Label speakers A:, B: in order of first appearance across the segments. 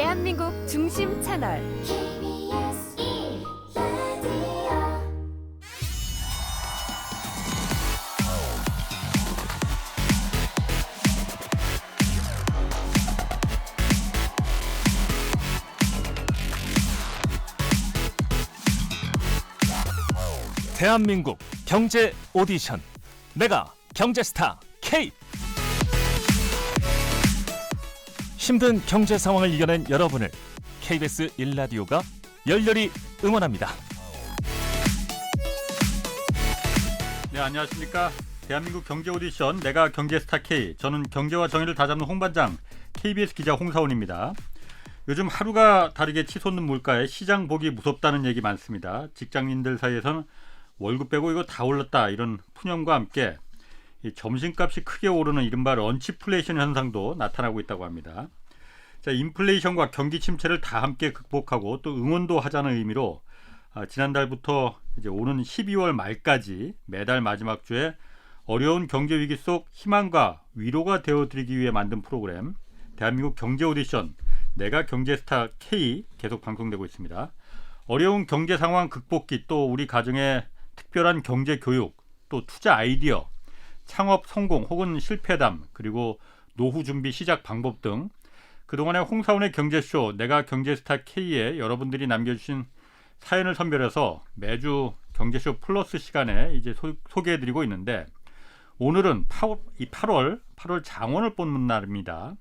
A: 대한민국 중심 채널
B: KBS 1라디오
C: 대한민국 경제 오디션 내가 경제스타 K. 힘든 경제 상황을 이겨낸 여러분을 KBS 1라디오가 열렬히 응원합니다.
D: 네, 안녕하십니까. 대한민국 경제 오디션 내가 경제스타 K. 저는 경제와 정의를 다잡는 홍반장 KBS 기자 홍사원입니다. 요즘 하루가 다르게 치솟는 물가에 시장 보기 무섭다는 얘기 많습니다. 직장인들 사이에서는 월급 빼고 이거 다 올랐다 이런 푸념과 함께 이 점심값이 크게 오르는 이른바 런치플레이션 현상도 나타나고 있다고 합니다. 자, 인플레이션과 경기 침체를 다 함께 극복하고 또 응원도 하자는 의미로 지난달부터 이제 오는 12월 말까지 매달 마지막 주에 어려운 경제 위기 속 희망과 위로가 되어드리기 위해 만든 프로그램 대한민국 경제 오디션 내가 경제스타 K 계속 방송되고 있습니다. 어려운 경제 상황 극복기 또 우리 가정의 특별한 경제 교육 또 투자 아이디어 창업 성공 혹은 실패담 그리고 노후 준비 시작 방법 등 그동안의 홍사원의 경제쇼 내가 경제스타 K에 여러분들이 남겨주신 사연을 선별해서 매주 경제쇼 플러스 시간에 이제 소개해드리고 있는데 오늘은 8월 장원을 뽑는 날입니다.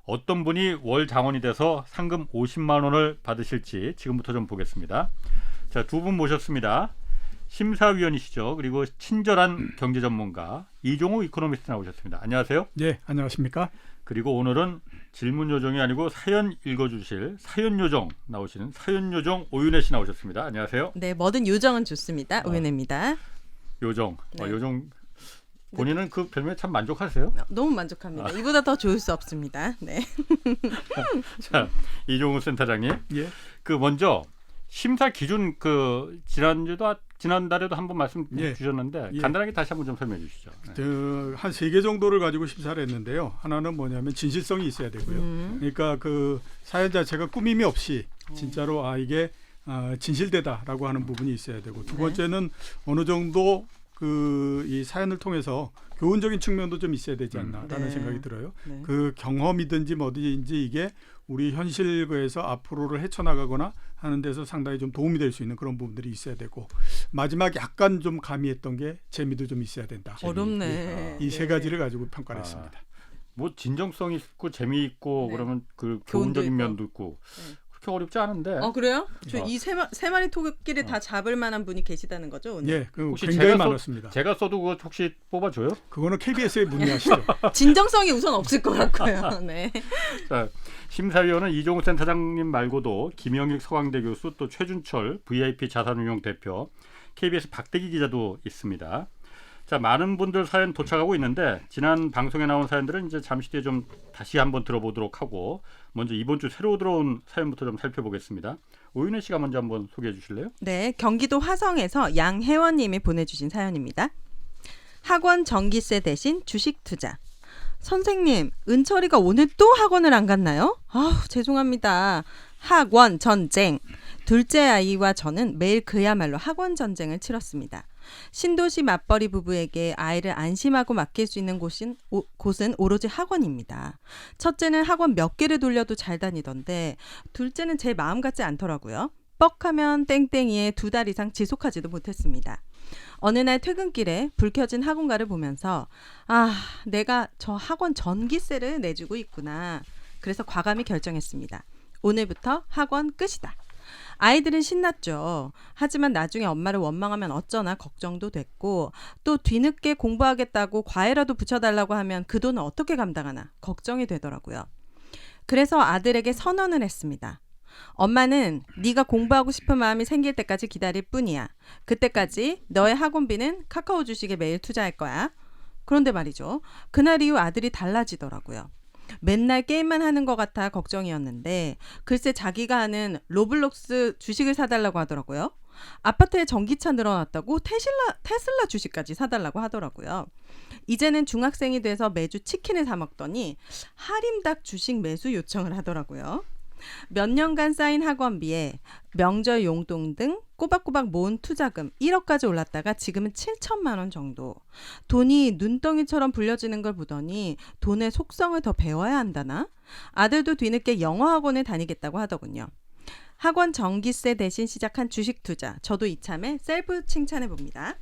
D: 어떤 분이 월 장원이 돼서 상금 50만 원을 받으실지 지금부터 좀 보겠습니다. 자, 두 분 모셨습니다. 심사위원이시죠. 그리고 친절한 경제 전문가 이종우 이코노미스트 나오셨습니다. 안녕하세요.
E: 네, 안녕하십니까.
D: 그리고 오늘은 질문 요정이 아니고 사연 읽어주실 사연 요정 나오시는 사연 요정 오윤혜 씨 나오셨습니다. 안녕하세요.
F: 네, 뭐든 요정은 좋습니다. 오윤혜입니다.
D: 요정.
F: 네.
D: 요정 본인은 그 별명에 참 만족하세요?
F: 너무 만족합니다. 이보다 더 좋을 수 없습니다. 네.
D: 자, 이종우 센터장님.
E: 예.
D: 그 먼저 심사 기준 그 지난달에도 한번 말씀
E: 예.
D: 주셨는데
E: 예.
D: 간단하게 다시 한번 좀 설명해 주시죠. 네.
E: 한 3개 정도를 가지고 심사를 했는데요. 하나는 뭐냐면 진실성이 있어야 되고요. 그러니까 그 사연 자체가 꾸밈이 없이 진짜로 이게 진실되다라고 하는 부분이 있어야 되고 두 번째는 어느 정도 이 사연을 통해서 교훈적인 측면도 좀 있어야 되지 않나라는
F: 네.
E: 생각이 들어요.
F: 네.
E: 그 경험이든지 뭐든지 이게 우리 현실에서 앞으로를 헤쳐나가거나 하는 데서 상당히 좀 도움이 될 수 있는 그런 부분들이 있어야 되고 마지막 약간 좀 가미했던 게 재미도 좀 있어야 된다.
F: 어렵네.
E: 이 세 가지를 가지고 평가를 했습니다.
D: 뭐 진정성이 있고 재미있고
F: 네.
D: 그러면 그
F: 교훈도
D: 교훈적인
F: 있고.
D: 면도 있고
F: 네.
D: 그렇게 어렵지 않은데.
F: 그래요? 저
D: 어.
F: 이 세 마리 토끼를 다 잡을 만한 분이 계시다는 거죠, 오늘?
E: 예, 그
D: 혹시
E: 굉장히
D: 제가
E: 많았습니다.
D: 제가 써도 그거 혹시 뽑아줘요?
E: 그거는 KBS에 문의하시죠.
F: 진정성이 우선 없을 것 같고요. 네.
D: 자, 심사위원은 이종우 센터장님 말고도 김영익 서강대 교수 또 최준철 VIP 자산운용 대표 KBS 박대기 기자도 있습니다. 자, 많은 분들 사연 도착하고 있는데 지난 방송에 나온 사연들은 이제 잠시 뒤에 좀 다시 한번 들어보도록 하고 먼저 이번 주 새로 들어온 사연부터 좀 살펴보겠습니다. 오윤혜 씨가 먼저 한번 소개해 주실래요?
F: 네, 경기도 화성에서 양혜원님이 보내주신 사연입니다. 학원 전기세 대신 주식 투자. 선생님, 은철이가 오늘 또 학원을 안 갔나요? 죄송합니다. 학원 전쟁. 둘째 아이와 저는 매일 그야말로 학원 전쟁을 치렀습니다. 신도시 맞벌이 부부에게 아이를 안심하고 맡길 수 있는 곳은 오로지 학원입니다. 첫째는 학원 몇 개를 돌려도 잘 다니던데 둘째는 제 마음 같지 않더라고요. 뻑하면 땡땡이에 2달 이상 지속하지도 못했습니다. 어느 날 퇴근길에 불 켜진 학원가를 보면서 내가 저 학원 전기세를 내주고 있구나. 그래서 과감히 결정했습니다. 오늘부터 학원 끝이다. 아이들은 신났죠. 하지만 나중에 엄마를 원망하면 어쩌나 걱정도 됐고 또 뒤늦게 공부하겠다고 과외라도 붙여달라고 하면 그 돈을 어떻게 감당하나 걱정이 되더라고요. 그래서 아들에게 선언을 했습니다. 엄마는 네가 공부하고 싶은 마음이 생길 때까지 기다릴 뿐이야. 그때까지 너의 학원비는 카카오 주식에 매일 투자할 거야. 그런데 말이죠. 그날 이후 아들이 달라지더라고요. 맨날 게임만 하는 것 같아 걱정이었는데 글쎄 자기가 하는 로블록스 주식을 사달라고 하더라고요. 아파트에 전기차 늘어났다고 테슬라 주식까지 사달라고 하더라고요. 이제는 중학생이 돼서 매주 치킨을 사 먹더니 하림닭 주식 매수 요청을 하더라고요. 몇 년간 쌓인 학원비에 명절 용돈 등 꼬박꼬박 모은 투자금 1억까지 올랐다가 지금은 7천만 원 정도. 돈이 눈덩이처럼 불려지는 걸 보더니 돈의 속성을 더 배워야 한다나? 아들도 뒤늦게 영어 학원에 다니겠다고 하더군요. 학원 전기세 대신 시작한 주식 투자. 저도 이참에 셀프 칭찬해 봅니다.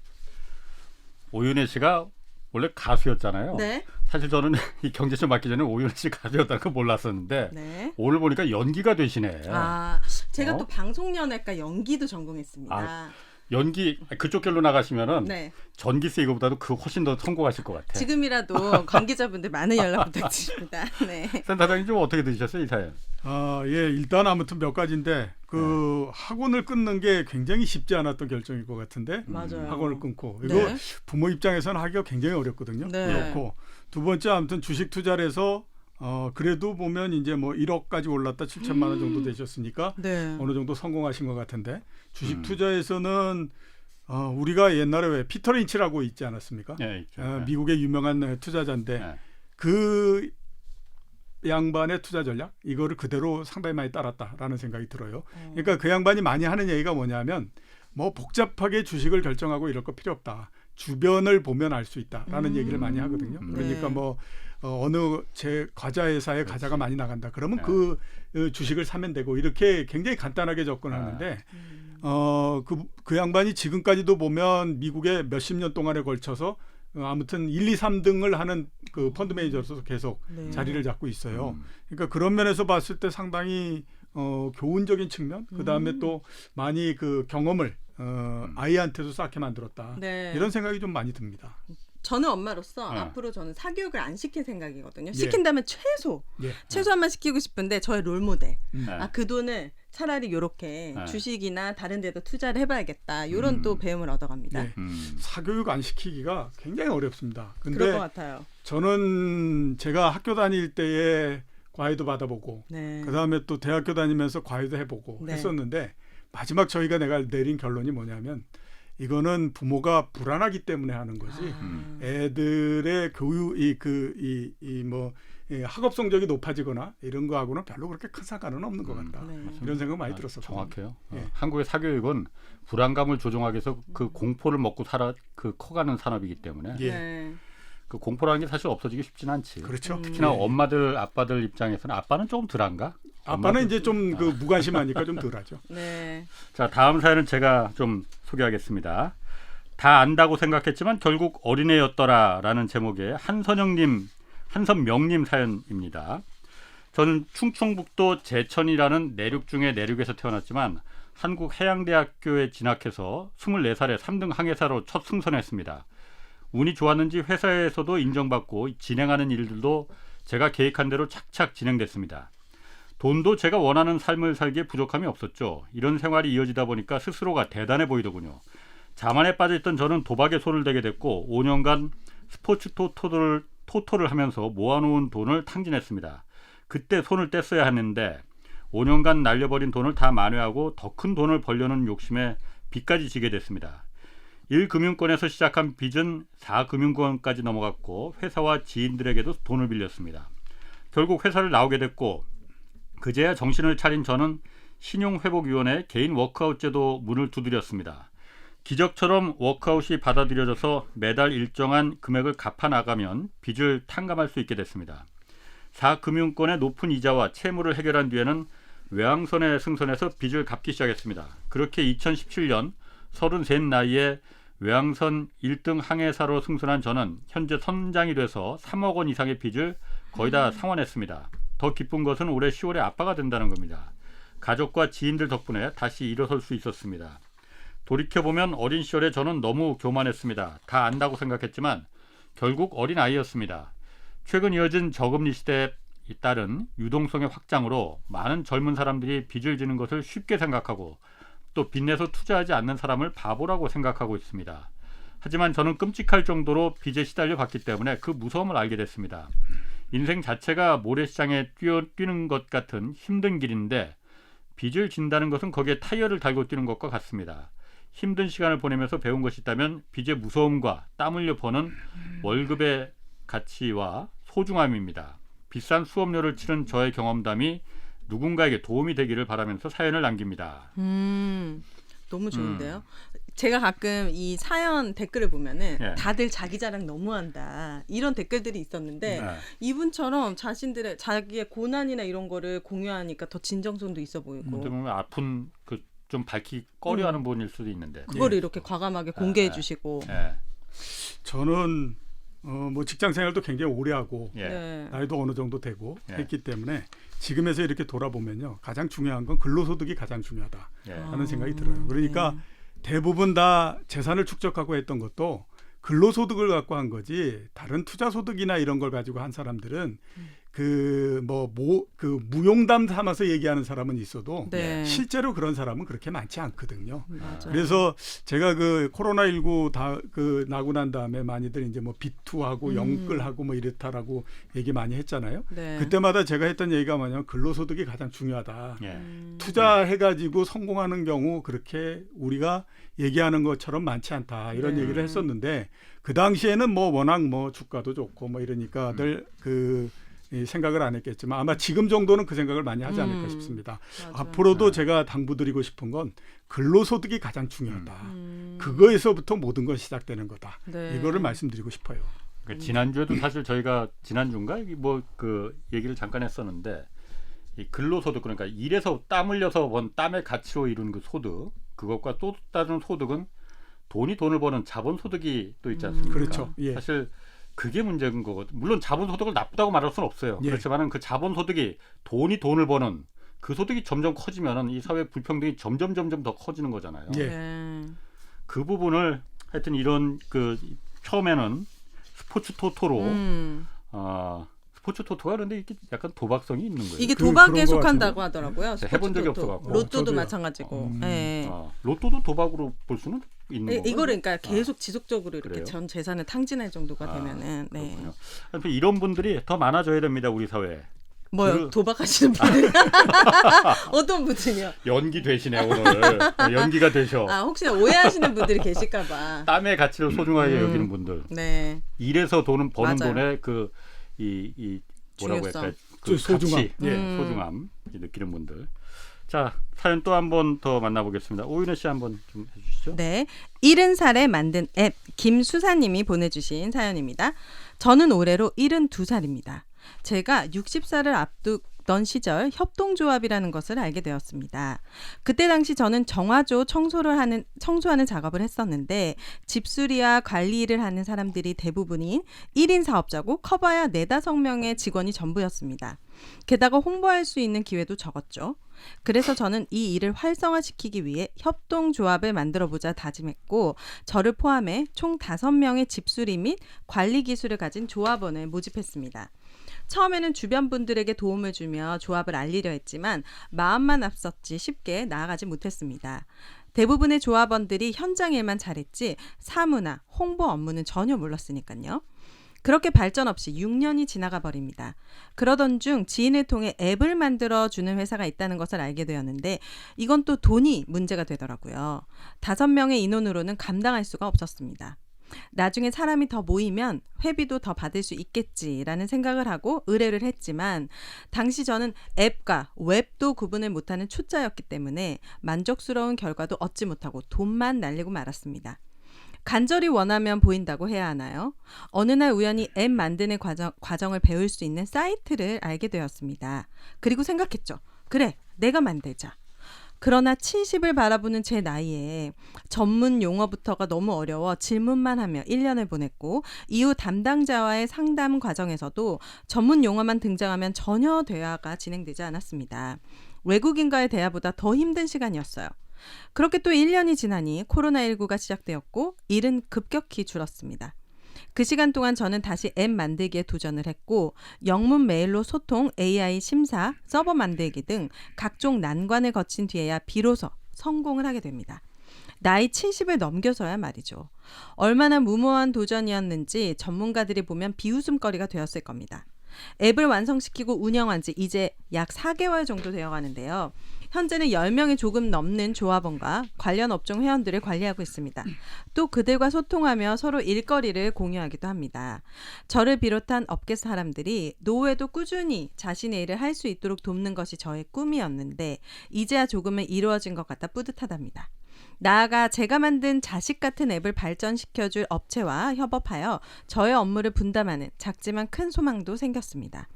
D: 오윤혜 씨가 원래 가수였잖아요.
F: 네.
D: 사실 저는 이 경제쇼 맡기 전에 오윤혜 씨 가수였다는 거 몰랐었는데
F: 네.
D: 오늘 보니까 연기가 되시네.
F: 아, 제가
D: 어?
F: 또 방송연예과 연기도 전공했습니다.
D: 연기 그쪽 길로 나가시면은
F: 네.
D: 전기세 이거보다도 그 훨씬 더 성공하실 것 같아.
F: 지금이라도 관계자분들 많은 연락 부탁드립니다. 네.
D: 센터장님 좀 어떻게 들으셨어요 이 사연?
E: 예, 일단 아무튼 몇 가지인데 그 학원을 끊는 게 굉장히 쉽지 않았던 결정일 것 같은데
F: 맞아요.
E: 학원을 끊고 이거
F: 네.
E: 부모 입장에서는 하기가 굉장히 어렵거든요.
F: 네.
E: 그렇고 두 번째 아무튼 주식 투자를 해서 그래도 보면 이제 뭐 1억까지 올랐다 7천만 원 정도 되셨으니까
F: 네.
E: 어느 정도 성공하신 것 같은데 주식 투자에서는 우리가 옛날에 왜 피터 린치라고 있지 않았습니까?
D: 네, 있죠.
E: 미국의 유명한 투자자인데
D: 네.
E: 그 양반의 투자 전략 이거를 그대로 상당히 많이 따랐다라는 생각이 들어요. 그러니까 그 양반이 많이 하는 얘기가 뭐냐면 뭐 복잡하게 주식을 결정하고 이럴 거 필요 없다. 주변을 보면 알 수 있다라는 얘기를 많이 하거든요. 그러니까
F: 네.
E: 뭐 어느 제 과자 회사에 과자가 많이 나간다. 그러면
D: 네.
E: 그 주식을 사면 되고 이렇게 굉장히 간단하게 접근하는데 그 양반이 지금까지도 보면 미국의 몇십 년 동안에 걸쳐서 아무튼 1, 2, 3등을 하는 그 펀드 매니저로서 계속
F: 네.
E: 자리를 잡고 있어요. 그러니까 그런 면에서 봤을 때 상당히 교훈적인 측면, 그 다음에 또 많이 그 경험을 아이한테도 쌓게 만들었다.
F: 네.
E: 이런 생각이 좀 많이 듭니다.
F: 저는 엄마로서
D: 네.
F: 앞으로 저는 사교육을 안 시킬 생각이거든요.
E: 예.
F: 시킨다면
E: 예.
F: 최소한만 시키고 싶은데 저의 롤모델.
D: 네.
F: 그 돈을 차라리 이렇게
D: 네.
F: 주식이나 다른 데도 투자를 해봐야겠다. 이런 또 배움을 얻어갑니다.
E: 예. 사교육 안 시키기가 굉장히 어렵습니다.
F: 그럴 것
E: 근데
F: 같아요.
E: 저는 제가 학교 다닐 때에 과외도 받아보고
F: 네.
E: 그 다음에 또 대학교 다니면서 과외도 해보고
F: 네.
E: 했었는데 마지막 저희가 내가 내린 결론이 뭐냐면 이거는 부모가 불안하기 때문에 하는 거지. 애들의 교육 뭐 학업 성적이 높아지거나 이런 거하고는 별로 그렇게 큰 상관은 없는 것 같다.
F: 네.
E: 이런 생각 많이 들었었거든요.
D: 정확해요.
E: 예.
D: 한국의 사교육은 불안감을 조종하기 위해서 그 공포를 먹고 커가는 산업이기 때문에
E: 예.
F: 네.
D: 그 공포라는 게 사실 없어지기 쉽진 않지.
E: 그렇죠.
D: 특히나
E: 예.
D: 엄마들, 아빠들 입장에서는 아빠는 조금 덜한가?
E: 아빠는 이제 좀 그 무관심하니까 좀 덜하죠.
F: 네.
D: 자, 다음 사연은 제가 좀 소개하겠습니다. 다 안다고 생각했지만 결국 어린애였더라라는 제목의 한선명님 사연입니다. 저는 충청북도 제천이라는 내륙 중의 내륙에서 태어났지만 한국해양대학교에 진학해서 24살에 3등 항해사로 첫 승선했습니다. 운이 좋았는지 회사에서도 인정받고 진행하는 일들도 제가 계획한 대로 착착 진행됐습니다. 돈도 제가 원하는 삶을 살기에 부족함이 없었죠. 이런 생활이 이어지다 보니까 스스로가 대단해 보이더군요. 자만에 빠져있던 저는 도박에 손을 대게 됐고 5년간 스포츠 토토를 하면서 모아놓은 돈을 탕진했습니다. 그때 손을 뗐어야 했는데 5년간 날려버린 돈을 다 만회하고 더 큰 돈을 벌려는 욕심에 빚까지 지게 됐습니다. 1금융권에서 시작한 빚은 4금융권까지 넘어갔고 회사와 지인들에게도 돈을 빌렸습니다. 결국 회사를 나오게 됐고 그제야 정신을 차린 저는 신용회복위원회 개인 워크아웃 제도 문을 두드렸습니다. 기적처럼 워크아웃이 받아들여져서 매달 일정한 금액을 갚아나가면 빚을 탕감할 수 있게 됐습니다. 4금융권의 높은 이자와 채무를 해결한 뒤에는 외항선에 승선해서 빚을 갚기 시작했습니다. 그렇게 2017년 33 나이에 외항선 1등 항해사로 승선한 저는 현재 선장이 돼서 3억 원 이상의 빚을 거의 다 상환했습니다. 더 기쁜 것은 올해 10월에 아빠가 된다는 겁니다. 가족과 지인들 덕분에 다시 일어설 수 있었습니다. 돌이켜보면 어린 시절에 저는 너무 교만했습니다. 다 안다고 생각했지만 결국 어린 아이였습니다. 최근 이어진 저금리 시대에 따른 유동성의 확장으로 많은 젊은 사람들이 빚을 지는 것을 쉽게 생각하고 또 빚내서 투자하지 않는 사람을 바보라고 생각하고 있습니다. 하지만 저는 끔찍할 정도로 빚에 시달려 봤기 때문에 그 무서움을 알게 됐습니다. 인생 자체가 모래시장에 뛰는 것 같은 힘든 길인데 빚을 진다는 것은 거기에 타이어를 달고 뛰는 것과 같습니다. 힘든 시간을 보내면서 배운 것이 있다면 빚의 무서움과 땀 흘려 버는 월급의 가치와 소중함입니다. 비싼 수업료를 치른 저의 경험담이 누군가에게 도움이 되기를 바라면서 사연을 남깁니다.
F: 너무 좋은데요. 제가 가끔 이 사연 댓글을 보면은
D: 예.
F: 다들 자기 자랑 너무한다 이런 댓글들이 있었는데
D: 네.
F: 이분처럼 자기의 고난이나 이런 거를 공유하니까 더 진정성도 있어 보이고
D: 어떻게 보면 아픈 그 좀 밝히 꺼려하는 분일 수도 있는데.
F: 그거를 이렇게 과감하게 공개해 주시고
D: 예.
E: 저는 뭐 직장 생활도 굉장히 오래 하고
D: 예.
F: 네.
E: 나이도 어느 정도 되고
D: 예.
E: 했기 때문에 지금에서 이렇게 돌아보면요. 가장 중요한 건 근로소득이 가장 중요하다
D: 예.
E: 하는 생각이 들어요. 그러니까 대부분 다 재산을 축적하고 했던 것도 근로소득을 갖고 한 거지 다른 투자소득이나 이런 걸 가지고 한 사람들은 그 무용담 삼아서 얘기하는 사람은 있어도
F: 네.
E: 실제로 그런 사람은 그렇게 많지 않거든요.
F: 맞아요.
E: 그래서 제가 그 코로나19 나고 난 다음에 많이들 이제 뭐 비투하고 영끌하고 뭐 이렇다라고 얘기 많이 했잖아요.
F: 네.
E: 그때마다 제가 했던 얘기가 뭐냐면 근로소득이 가장 중요하다.
D: 예.
E: 투자해가지고 성공하는 경우 그렇게 우리가 얘기하는 것처럼 많지 않다 이런
F: 네.
E: 얘기를 했었는데 그 당시에는 뭐 워낙 뭐 주가도 좋고 뭐 이러니까 늘 이 생각을 안 했겠지만 아마 지금 정도는 그 생각을 많이 하지 않을까 싶습니다.
F: 맞아요.
E: 앞으로도 제가 당부드리고 싶은 건 근로소득이 가장 중요하다. 그거에서부터 모든 건 시작되는 거다.
F: 네.
E: 이거를 말씀드리고 싶어요.
D: 그 지난주에도 사실 저희가 지난주인가 뭐 그 얘기를 잠깐 했었는데 이 근로소득 그러니까 일해서 땀 흘려서 번 땀의 가치로 이룬 그 소득 그것과 또 다른 소득은 돈을 버는 자본소득이 또 있지 않습니까?
E: 그렇죠. 예.
D: 사실 그게 문제인 거거든요. 물론 자본소득을 나쁘다고 말할 수는 없어요.
E: 예.
D: 그렇지만은 그 자본소득이 돈을 버는 그 소득이 점점 커지면은 이 사회 불평등이 점점 더 커지는 거잖아요.
E: 예.
F: 네.
D: 그 부분을 하여튼 이런 그 처음에는 스포츠 토토로 스포츠 토토가 그런데 이게 약간 도박성이 있는 거예요.
F: 이게
E: 그런
F: 도박에
E: 것
F: 속한다고 하더라고요.
D: 해본 적이
F: 스포츠
D: 없어갖고.
F: 토토. 로또도
E: 저도요.
F: 마찬가지고. 네.
D: 로또도 도박으로 볼 수는 있는 거예요.
F: 이거를 그러니까 계속 지속적으로 이렇게
D: 그래요?
F: 전 재산을 탕진할 정도가 되면은 네.
D: 그렇군요. 하여튼 이런 분들이 더 많아져야 됩니다. 우리 사회에.
F: 뭐요? 도박하시는 분들 어떤 분들이요?
D: 연기 되시네 오늘. 연기가 되셔.
F: 아 혹시나 오해하시는 분들이 계실까봐.
D: 땀의 가치를 소중하게 여기는 분들.
F: 네.
D: 일해서 버는
F: 맞아요.
D: 돈의 이 뭐라고
F: 중요성.
D: 할까? 그
E: 소중함.
D: 가치, 소중함 느끼는 분들. 자 사연 또 한 번 더 만나보겠습니다. 오윤혜 씨 한번 좀 해주시죠.
F: 네. 70살에 만든 앱 김수사님이 보내주신 사연입니다. 저는 올해로 72살입니다. 제가 60살을 앞두던 시절 협동조합이라는 것을 알게 되었습니다. 그때 당시 저는 정화조 청소하는 작업을 했었는데 집수리와 관리 일을 하는 사람들이 대부분인 1인 사업자고 커봐야 4-5명의 직원이 전부였습니다. 게다가 홍보할 수 있는 기회도 적었죠. 그래서 저는 이 일을 활성화시키기 위해 협동조합을 만들어보자 다짐했고 저를 포함해 총 5명의 집수리 및 관리 기술을 가진 조합원을 모집했습니다. 처음에는 주변 분들에게 도움을 주며 조합을 알리려 했지만 마음만 앞섰지 쉽게 나아가지 못했습니다. 대부분의 조합원들이 현장 일만 잘했지 사무나 홍보 업무는 전혀 몰랐으니까요. 그렇게 발전 없이 6년이 지나가 버립니다. 그러던 중 지인을 통해 앱을 만들어주는 회사가 있다는 것을 알게 되었는데 이건 또 돈이 문제가 되더라고요. 5명의 인원으로는 감당할 수가 없었습니다. 나중에 사람이 더 모이면 회비도 더 받을 수 있겠지라는 생각을 하고 의뢰를 했지만 당시 저는 앱과 웹도 구분을 못하는 초짜였기 때문에 만족스러운 결과도 얻지 못하고 돈만 날리고 말았습니다. 간절히 원하면 보인다고 해야 하나요? 어느 날 우연히 앱 만드는 과정을 배울 수 있는 사이트를 알게 되었습니다. 그리고 생각했죠. 그래, 내가 만들자. 그러나 70을 바라보는 제 나이에 전문 용어부터가 너무 어려워 질문만 하며 1년을 보냈고 이후 담당자와의 상담 과정에서도 전문 용어만 등장하면 전혀 대화가 진행되지 않았습니다. 외국인과의 대화보다 더 힘든 시간이었어요. 그렇게 또 1년이 지나니 코로나19가 시작되었고 일은 급격히 줄었습니다. 그 시간 동안 저는 다시 앱 만들기에 도전을 했고 영문 메일로 소통, AI 심사, 서버 만들기 등 각종 난관을 거친 뒤에야 비로소 성공을 하게 됩니다. 나이 70을 넘겨서야 말이죠. 얼마나 무모한 도전이었는지 전문가들이 보면 비웃음거리가 되었을 겁니다. 앱을 완성시키고 운영한 지 이제 약 4개월 정도 되어 가는데요. 현재는 10명이 조금 넘는 조합원과 관련 업종 회원들을 관리하고 있습니다. 또 그들과 소통하며 서로 일거리를 공유하기도 합니다. 저를 비롯한 업계 사람들이 노후에도 꾸준히 자신의 일을 할 수 있도록 돕는 것이 저의 꿈이었는데 이제야 조금은 이루어진 것 같아 뿌듯하답니다. 나아가 제가 만든 자식 같은 앱을 발전시켜줄 업체와 협업하여 저의 업무를 분담하는 작지만 큰 소망도 생겼습니다.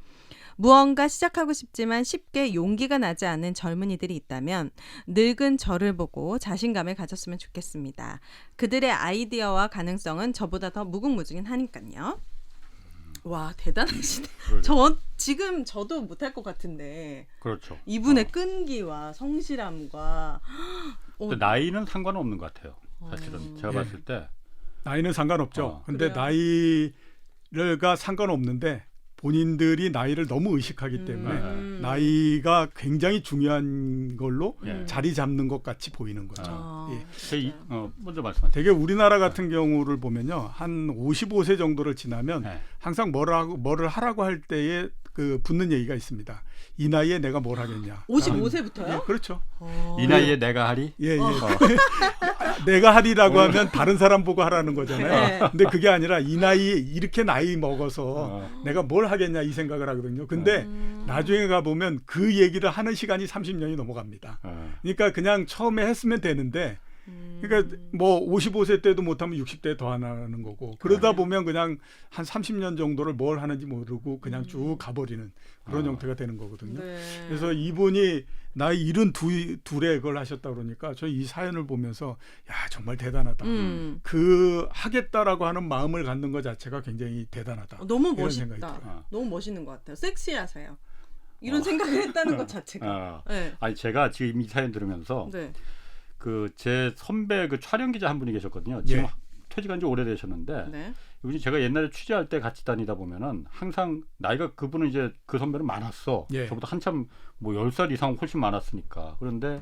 F: 무언가 시작하고 싶지만 쉽게 용기가 나지 않는 젊은이들이 있다면 늙은 저를 보고 자신감을 가졌으면 좋겠습니다. 그들의 아이디어와 가능성은 저보다 더 무궁무진한 하니까요. 와, 대단하시네. 지금 저도 못할 것 같은데
D: 그렇죠.
F: 이분의 끈기와 성실함과
D: 근데 나이는 상관없는 것 같아요. 사실은 제가
E: 예.
D: 봤을 때
E: 나이는 상관없죠. 근데
F: 그래요?
E: 나이가 상관없는데 본인들이 나이를 너무 의식하기 때문에 나이가 굉장히 중요한 걸로 자리 잡는 것 같이 보이는 거죠. 예.
D: 먼저 말씀하세요.
E: 되게 우리나라 같은 경우를 보면요, 한 55세 정도를 지나면
D: 네.
E: 항상 뭐를 하라고 할 때에 그 붙는 얘기가 있습니다. 이 나이에 내가 뭘 하겠냐.
F: 55세부터요?
E: 예, 그렇죠.
D: 이 나이에 내가 하리?
E: 예. 내가 하리라고 하면 다른 사람 보고 하라는 거잖아요.
F: 네.
E: 근데 그게 아니라 이 나이에 이렇게 나이 먹어서 내가 뭘 하겠냐 이 생각을 하거든요. 근데 나중에 가보면 그 얘기를 하는 시간이 30년이 넘어갑니다. 그러니까 그냥 처음에 했으면 되는데 그러니까 뭐 55세 때도 못하면 60대 더 하는 거고 그러다 보면 그냥 한 30년 정도를 뭘 하는지 모르고 그냥 쭉 가버리는 그런 형태가 되는 거거든요.
F: 네.
E: 그래서 이분이 나이 72에 그걸 하셨다 그러니까 저 이 사연을 보면서 야 정말 대단하다. 그 하겠다라고 하는 마음을 갖는 것 자체가 굉장히 대단하다.
F: 너무
E: 이런 생각이
F: 멋있다.
E: 들어요.
F: 너무 멋있는 것 같아요. 섹시하세요. 이런 생각을 했다는 것 자체가. 네.
D: 아니 제가 지금 이 사연 들으면서
F: 네.
D: 그 제 선배 그 촬영 기자 한 분이 계셨거든요. 지금
E: 예.
D: 퇴직한 지 오래되셨는데
F: 네.
D: 이분이 제가 옛날에 취재할 때 같이 다니다 보면은 항상 나이가 그분은 이제 그 선배는 많았어.
E: 예.
D: 저보다 한참 뭐 10살 이상 훨씬 많았으니까. 그런데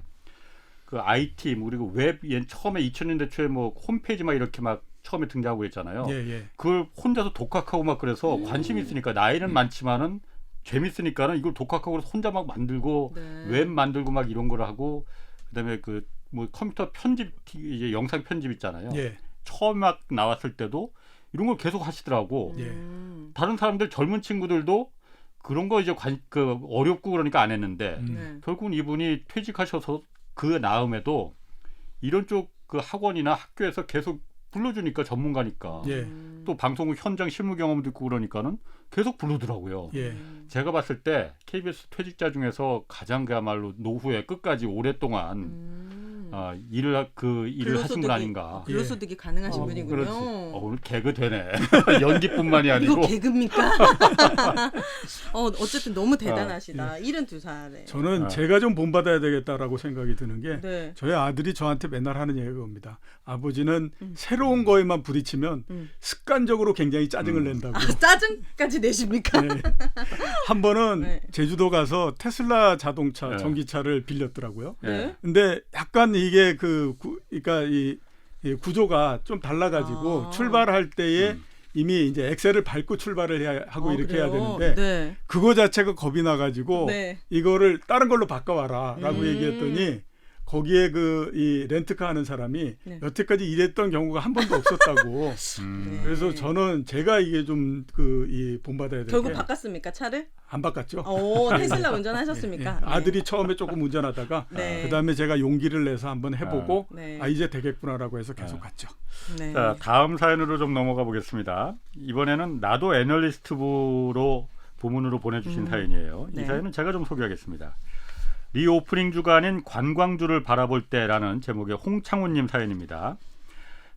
D: 그 IT 그리고 웹 처음에 2000년대 초에 뭐 홈페이지 막 이렇게 막 처음에 등장하고 했잖아요.
E: 예.
D: 그걸 혼자서 독학하고 막 그래서 관심이 있으니까 나이는 많지만은 재밌으니까는 이걸 독학하고 혼자 막 만들고
F: 네.
D: 웹 만들고 막 이런 걸 하고 그다음에 그 뭐 컴퓨터 편집 이제 영상 편집 있잖아요.
E: 예.
D: 처음 막 나왔을 때도 이런 걸 계속 하시더라고.
E: 예.
D: 다른 사람들 젊은 친구들도 그런 거 이제 그 어렵고 그러니까 안 했는데
F: 네.
D: 결국은 이분이 퇴직하셔서 그 나음에도 이런 쪽 그 학원이나 학교에서 계속 불러주니까 전문가니까
E: 예.
D: 또 방송국 현장 실무 경험도 있고 그러니까는 계속 부르더라고요.
E: 예.
D: 제가 봤을 때 KBS 퇴직자 중에서 가장 그야말로 노후에 끝까지 오랫동안 일을 하신 분 아닌가.
F: 근로소득이 가능하신 분이군요.
D: 그렇지. 오늘 개그 되네. 연기뿐만이 아니고.
F: 이거 개그입니까? 어쨌든 너무 대단하시다. 72살에.
E: 저는 제가 좀 본받아야 되겠다라고 생각이 드는 게
F: 네.
E: 저희 아들이 저한테 맨날 하는 얘기가 옵니다. 아버지는 새로운 거에만 부딪히면 습관적으로 굉장히 짜증을 낸다고.
F: 짜증까지 내십니까?
E: 네. 한 번은
F: 네.
E: 제주도 가서 테슬라 자동차
D: 네.
E: 전기차를 빌렸더라고요.
F: 네.
E: 근데 약간 이게 그러니까 이 구조가 좀 달라가지고 출발할 때에 이미 이제 엑셀을 밟고 출발을 하고 이렇게
F: 그래요?
E: 해야 되는데
F: 네.
E: 그거 자체가 겁이 나가지고
F: 네.
E: 이거를 다른 걸로 바꿔와라라고 얘기했더니 거기에 이 렌트카 하는 사람이
F: 네.
E: 여태까지 일했던 경우가 한 번도 없었다고.
F: 네.
E: 그래서 저는 제가 이게 좀 이 본받아야 될
F: 결국
E: 게
F: 바꿨습니까 차를?
E: 안 바꿨죠.
F: 테슬라 운전하셨습니까?
E: 예. 아들이 처음에 조금 운전하다가
F: 네.
E: 그다음에 제가 용기를 내서 한번 해보고
F: 네.
E: 이제 되겠구나라고 해서 계속 갔죠.
F: 네.
D: 자, 다음 사연으로 좀 넘어가 보겠습니다. 이번에는 나도 애널리스트부로 부문으로 보내주신 사연이에요. 이
F: 네.
D: 사연은 제가 좀 소개하겠습니다. 리오프닝 주가 아닌 관광주를 바라볼 때라는 제목의 홍창훈님 사연입니다.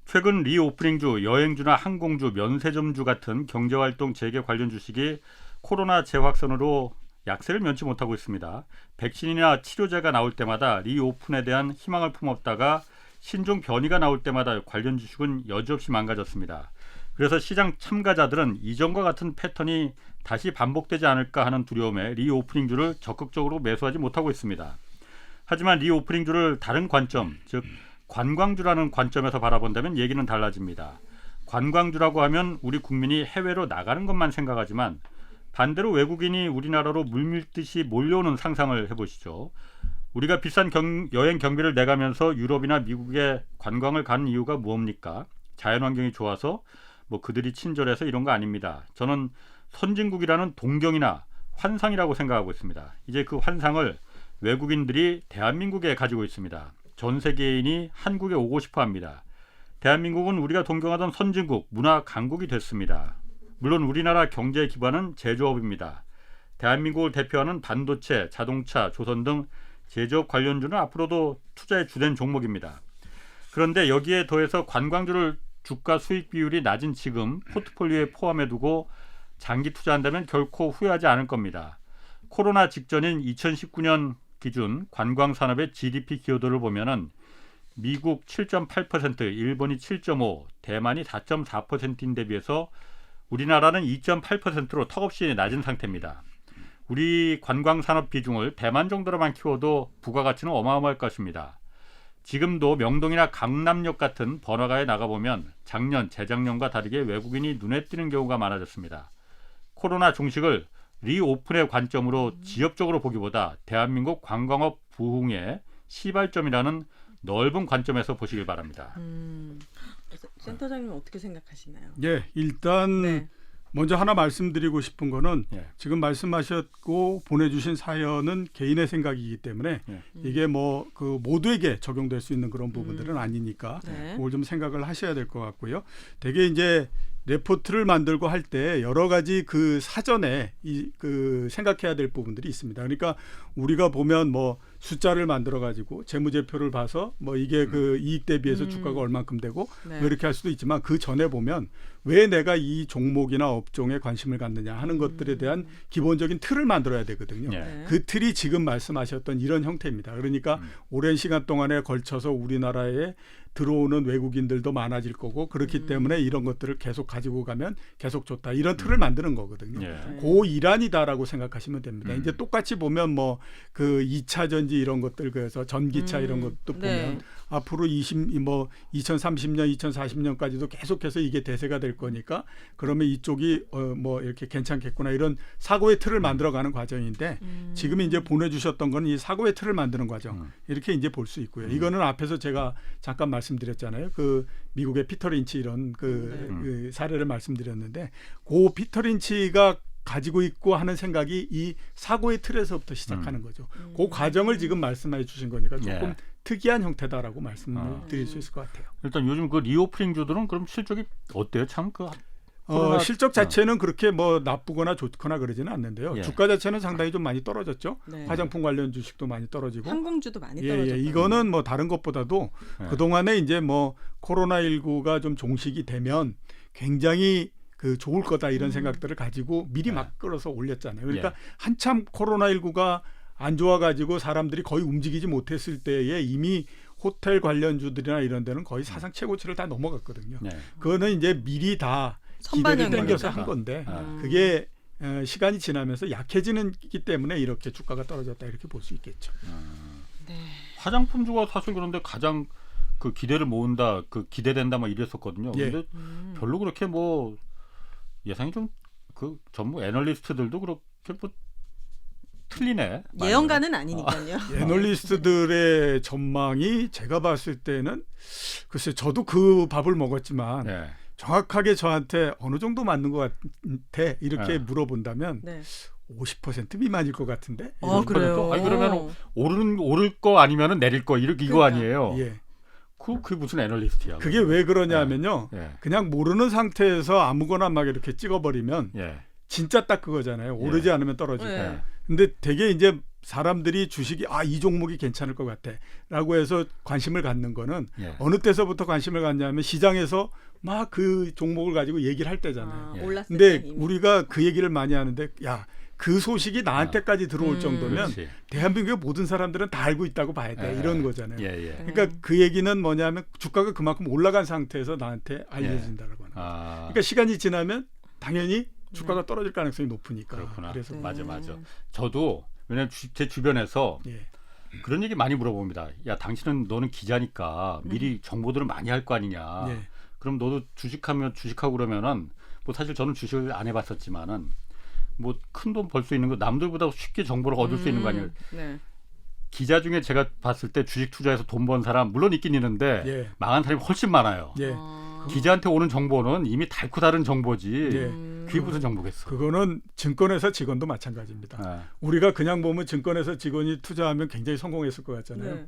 D: 최근 리오프닝주, 여행주나 항공주, 면세점주 같은 경제활동 재개 관련 주식이 코로나 재확산으로 약세를 면치 못하고 있습니다. 백신이나 치료제가 나올 때마다 리오픈에 대한 희망을 품었다가 신종 변이가 나올 때마다 관련 주식은 여지없이 망가졌습니다. 그래서 시장 참가자들은 이전과 같은 패턴이 다시 반복되지 않을까 하는 두려움에 리오프닝주를 적극적으로 매수하지 못하고 있습니다. 하지만 리오프닝주를 다른 관점, 즉 관광주라는 관점에서 바라본다면 얘기는 달라집니다. 관광주라고 하면 우리 국민이 해외로 나가는 것만 생각하지만 반대로 외국인이 우리나라로 물밀듯이 몰려오는 상상을 해보시죠. 우리가 비싼 여행 경비를 내가면서 유럽이나 미국에 관광을 가는 이유가 뭡니까? 자연환경이 좋아서 뭐 그들이 친절해서 이런 거 아닙니다. 저는 선진국이라는 동경이나 환상이라고 생각하고 있습니다. 이제 그 환상을 외국인들이 대한민국에 가지고 있습니다. 전 세계인이 한국에 오고 싶어 합니다. 대한민국은 우리가 동경하던 선진국, 문화 강국이 됐습니다. 물론 우리나라 경제 기반은 제조업입니다. 대한민국을 대표하는 반도체, 자동차, 조선 등 제조업 관련주는 앞으로도 투자의 주된 종목입니다. 그런데 여기에 더해서 관광주를 주가 수익 비율이 낮은 지금 포트폴리오에 포함해 두고 장기 투자한다면 결코 후회하지 않을 겁니다. 코로나 직전인 2019년 기준 관광산업의 GDP 기여도를 보면은 미국 7.8%, 일본이 7.5%, 대만이 4.4%인데 비해서 우리나라는 2.8%로 턱없이 낮은 상태입니다. 우리 관광산업 비중을 대만 정도로만 키워도 부가가치는 어마어마할 것입니다. 지금도 명동이나 강남역 같은 번화가에 나가보면 작년, 재작년과 다르게 외국인이 눈에 띄는 경우가 많아졌습니다. 코로나 종식을 리오픈의 관점으로 지역적으로 보기보다 대한민국 관광업 부흥의 시발점이라는 넓은 관점에서 보시길 바랍니다.
F: 센터장님 어떻게 생각하시나요?
E: 예, 일단
F: 네.
E: 먼저 하나 말씀드리고 싶은 거는
D: 예.
E: 지금 말씀하셨고 보내주신 사연은 개인의 생각이기 때문에
D: 예.
E: 이게 뭐 그 모두에게 적용될 수 있는 그런 부분들은 아니니까
F: 네.
E: 그걸 좀 생각을 하셔야 될 것 같고요. 되게 이제 레포트를 만들고 할 때 여러 가지 그 사전에 그 생각해야 될 부분들이 있습니다. 그러니까 우리가 보면 뭐 숫자를 만들어 가지고 재무제표를 봐서 뭐 이게 그 이익 대비해서 주가가 얼만큼 되고
F: 네.
E: 뭐 이렇게 할 수도 있지만 그 전에 보면 왜 내가 이 종목이나 업종에 관심을 갖느냐 하는 것들에 대한 기본적인 틀을 만들어야 되거든요.
D: 예.
F: 네.
E: 그 틀이 지금 말씀하셨던 이런 형태입니다. 그러니까 오랜 시간 동안에 걸쳐서 우리나라에 들어오는 외국인들도 많아질 거고 그렇기 때문에 이런 것들을 계속 가지고 가면 계속 좋다. 이런 틀을 만드는 거거든요.
D: 예.
E: 그 일환이다라고 생각하시면 됩니다. 이제 똑같이 보면 뭐 그 2차 전지 이런 것들 그래서 전기차 이런 것도 보면
F: 네.
E: 앞으로 2030년, 2040년까지도 계속해서 이게 대세가 될 거니까 그러면 이쪽이 뭐 이렇게 괜찮겠구나 이런 사고의 틀을 만들어가는 과정인데 지금 이제 보내주셨던 거는 이 사고의 틀을 만드는 과정 이렇게 이제 볼 수 있고요. 이거는 앞에서 제가 잠깐 말씀드렸잖아요. 그 미국의 피터 린치 이런 그 사례를 말씀드렸는데 그 피터 린치가 가지고 있고 하는 생각이 이 사고의 틀에서부터 시작하는 거죠. 그 과정을 지금 말씀해 주신 거니까 조금
D: 예.
E: 특이한 형태다라고 말씀을 드릴 수 있을 것 같아요.
D: 일단 요즘 그 리오프닝주들은 그럼 실적이 어때요? 참 그 코로나-
E: 실적 자체는 그렇게 뭐 나쁘거나 좋거나 그러지는 않는데요.
D: 예.
E: 주가 자체는 상당히 좀 많이 떨어졌죠.
F: 네.
E: 화장품 관련 주식도 많이 떨어지고.
F: 항공주도 많이
E: 예,
F: 떨어졌다.
E: 예. 이거는 뭐 다른 것보다도
D: 예.
E: 그동안에 이제 뭐 코로나19가 좀 종식이 되면 굉장히 그 좋을 거다 이런 생각들을 가지고 미리 막 끌어서 올렸잖아요. 그러니까
D: 예.
E: 한참 코로나19가 안 좋아가지고 사람들이 거의 움직이지 못했을 때에 이미 호텔 관련주들이나 이런 데는 거의 사상 최고치를 다 넘어갔거든요.
D: 예.
E: 그거는 이제 미리 다 기대를
F: 선반영인
E: 땡겨서
D: 거니까.
E: 한 건데
D: 아.
E: 그게 시간이 지나면서 약해지기 때문에 이렇게 주가가 떨어졌다 이렇게 볼 수 있겠죠.
D: 화장품주가 사실 그런데 가장 그 기대를 모은다, 그 기대된다 뭐 이랬었거든요.
E: 예.
D: 근데 별로 그렇게 뭐 예상이 좀 그 전부 애널리스트들도 그렇게 뭐 틀리네.
F: 예언가는 아니니까요.
E: 애널리스트들의 전망이 제가 봤을 때는 글쎄 저도 그 밥을 먹었지만
D: 예.
E: 정확하게 저한테 어느 정도 맞는 것 같아 이렇게
D: 네.
E: 물어본다면
F: 네.
E: 50% 미만일 것 같은데.
F: 그래요.
D: 아니 그러면 오를 거 아니면은 내릴 거 이거
F: 그러니까.
D: 아니에요.
E: 예.
D: 그게 무슨 애널리스트야?
E: 그게 왜 그러냐면요.
D: 예.
E: 그냥 모르는 상태에서 아무거나 막 이렇게 찍어버리면
D: 예.
E: 진짜 딱 그거잖아요. 오르지 않으면 떨어지고.
F: 예.
E: 근데 되게 이제 사람들이 주식이 이 종목이 괜찮을 것 같아라고 해서 관심을 갖는 거는
D: 예.
E: 어느 때서부터 관심을 갖냐면 시장에서 막 그 종목을 가지고 얘기를 할 때잖아요.
D: 예.
F: 올랐을
E: 근데
F: 때 이미.
E: 우리가 그 얘기를 많이 하는데 그 소식이 나한테까지 들어올 정도면
D: 그렇지.
E: 대한민국의 모든 사람들은 다 알고 있다고 봐야 돼.
D: 예.
E: 이런 거잖아요.
D: 예, 예.
E: 그러니까 그 얘기는 뭐냐면 주가가 그만큼 올라간 상태에서 나한테 알려진다라고 하는 거예요.
D: 아.
E: 그러니까 시간이 지나면 당연히 주가가 떨어질 가능성이 높으니까.
D: 그렇구나.
E: 그래서
D: 맞아. 저도 왜냐면 제 주변에서
E: 예.
D: 그런 얘기 많이 물어봅니다. 야, 당신은 너는 기자니까 미리 정보들을 많이 할 거 아니냐.
E: 예.
D: 그럼 너도 주식하고 그러면은 뭐 사실 저는 주식을 안 해봤었지만은 뭐 큰 돈 벌 수 있는 거 남들보다 쉽게 정보를 얻을 수 있는 거 아니에요.
F: 네.
D: 기자 중에 제가 봤을 때 주식 투자에서 돈 번 사람 물론 있긴 있는데
E: 예.
D: 망한 사람이 훨씬 많아요.
E: 예.
D: 기자한테 오는 정보는 이미 달고 다른 정보지.
E: 예.
D: 그게 무슨 정보겠어.
E: 그거는 증권회사 직원도 마찬가지입니다.
D: 아,
E: 우리가 그냥 보면 증권회사 직원이 투자하면 굉장히 성공했을 것 같잖아요.
F: 네.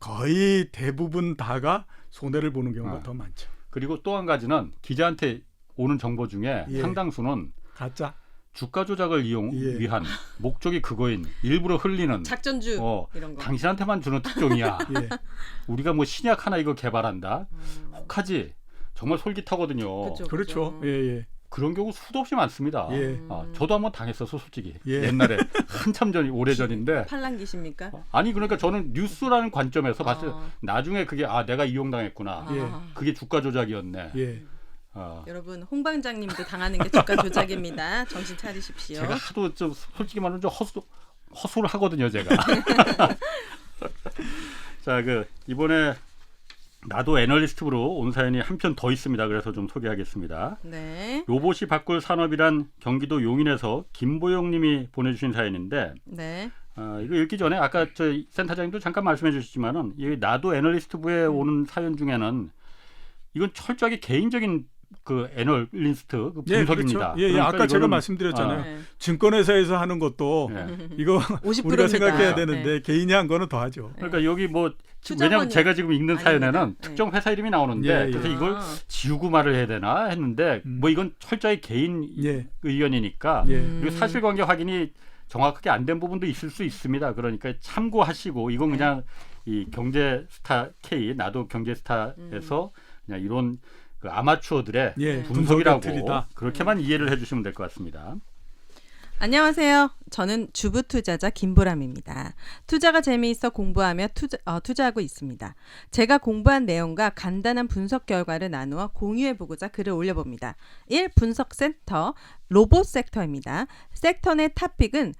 E: 거의 대부분 다가 손해를 보는 경우가
D: 아.
E: 더 많죠.
D: 그리고 또 한 가지는 기자한테 오는 정보 중에
E: 예.
D: 상당수는
E: 가짜.
D: 주가 조작을
E: 예.
D: 위한 목적이 그거인 일부러 흘리는
F: 작전주 이런 거.
D: 당신한테만 주는 특종이야.
E: 예.
D: 우리가 뭐 신약 하나 이거 개발한다. 혹하지. 정말 솔깃하거든요.
F: 그쵸,
E: 그렇죠.
F: 그쵸.
E: 예, 예.
D: 그런 경우 수도 없이 많습니다.
E: 예.
D: 저도 한번 당했었어 솔직히.
E: 예.
D: 옛날에 한참 전 오래전인데.
F: 팔랑기십니까?
D: 아니 그러니까 저는 뉴스라는 관점에서 봤을 때
F: 아.
D: 나중에 그게 내가 이용당했구나.
E: 예.
D: 그게 주가 조작이었네.
E: 예.
F: 여러분 홍 반장님도 당하는 게 주가 조작입니다. 정신 차리십시오.
D: 제가 하도 좀 솔직히 말하면 좀 허술을 하거든요, 제가. 자, 이번에 나도 애널리스트로 온 사연이 한 편 더 있습니다. 그래서 좀 소개하겠습니다.
F: 네.
D: 로봇이 바꿀 산업이란 경기도 용인에서 김보영님이 보내주신 사연인데
F: 네.
D: 이거 읽기 전에 아까 저 센터장님도 잠깐 말씀해 주셨지만은 이 나도 애널리스트부에 오는 사연 중에는 이건 철저하게 개인적인 그 애널리스트 그
E: 예,
D: 분석입니다.
E: 그렇죠. 예, 예.
D: 그러니까
E: 아까 제가
D: 이거는-
E: 말씀드렸잖아요.
F: 네.
E: 증권회사에서 하는 것도
D: 예.
E: 이거
F: 50%
E: 우리가
F: 입니다.
E: 생각해야
F: 네.
E: 되는데 개인이 한 거는 더 하죠.
D: 그러니까 여기 뭐
F: 투자원이
D: 왜냐하면 제가 지금 읽는
F: 아닙니다.
D: 사연에는
F: 네.
D: 특정 회사 이름이 나오는데
E: 예, 예.
D: 그래서 이걸 지우고 말을 해야 되나 했는데 뭐 이건 철저히 개인
E: 예.
D: 의견이니까
E: 예.
D: 그리고 사실관계 확인이 정확하게 안 된 부분도 있을 수 있습니다. 그러니까 참고하시고 이건 그냥 이 경제스타 K 나도 경제스타에서 그냥 이런 그 아마추어들의
E: 예,
D: 분석이라고
E: 분석의 틀이다.
D: 그렇게만 이해를 해주시면 될 것 같습니다.
F: 안녕하세요. 저는 주부 투자자 김보람입니다. 투자가 재미있어 공부하며 투자하고 있습니다. 제가 공부한 내용과 간단한 분석 결과를 나누어 공유해보고자 글을 올려봅니다. 1. 분석센터 로봇 섹터입니다. 섹터 내 탑픽은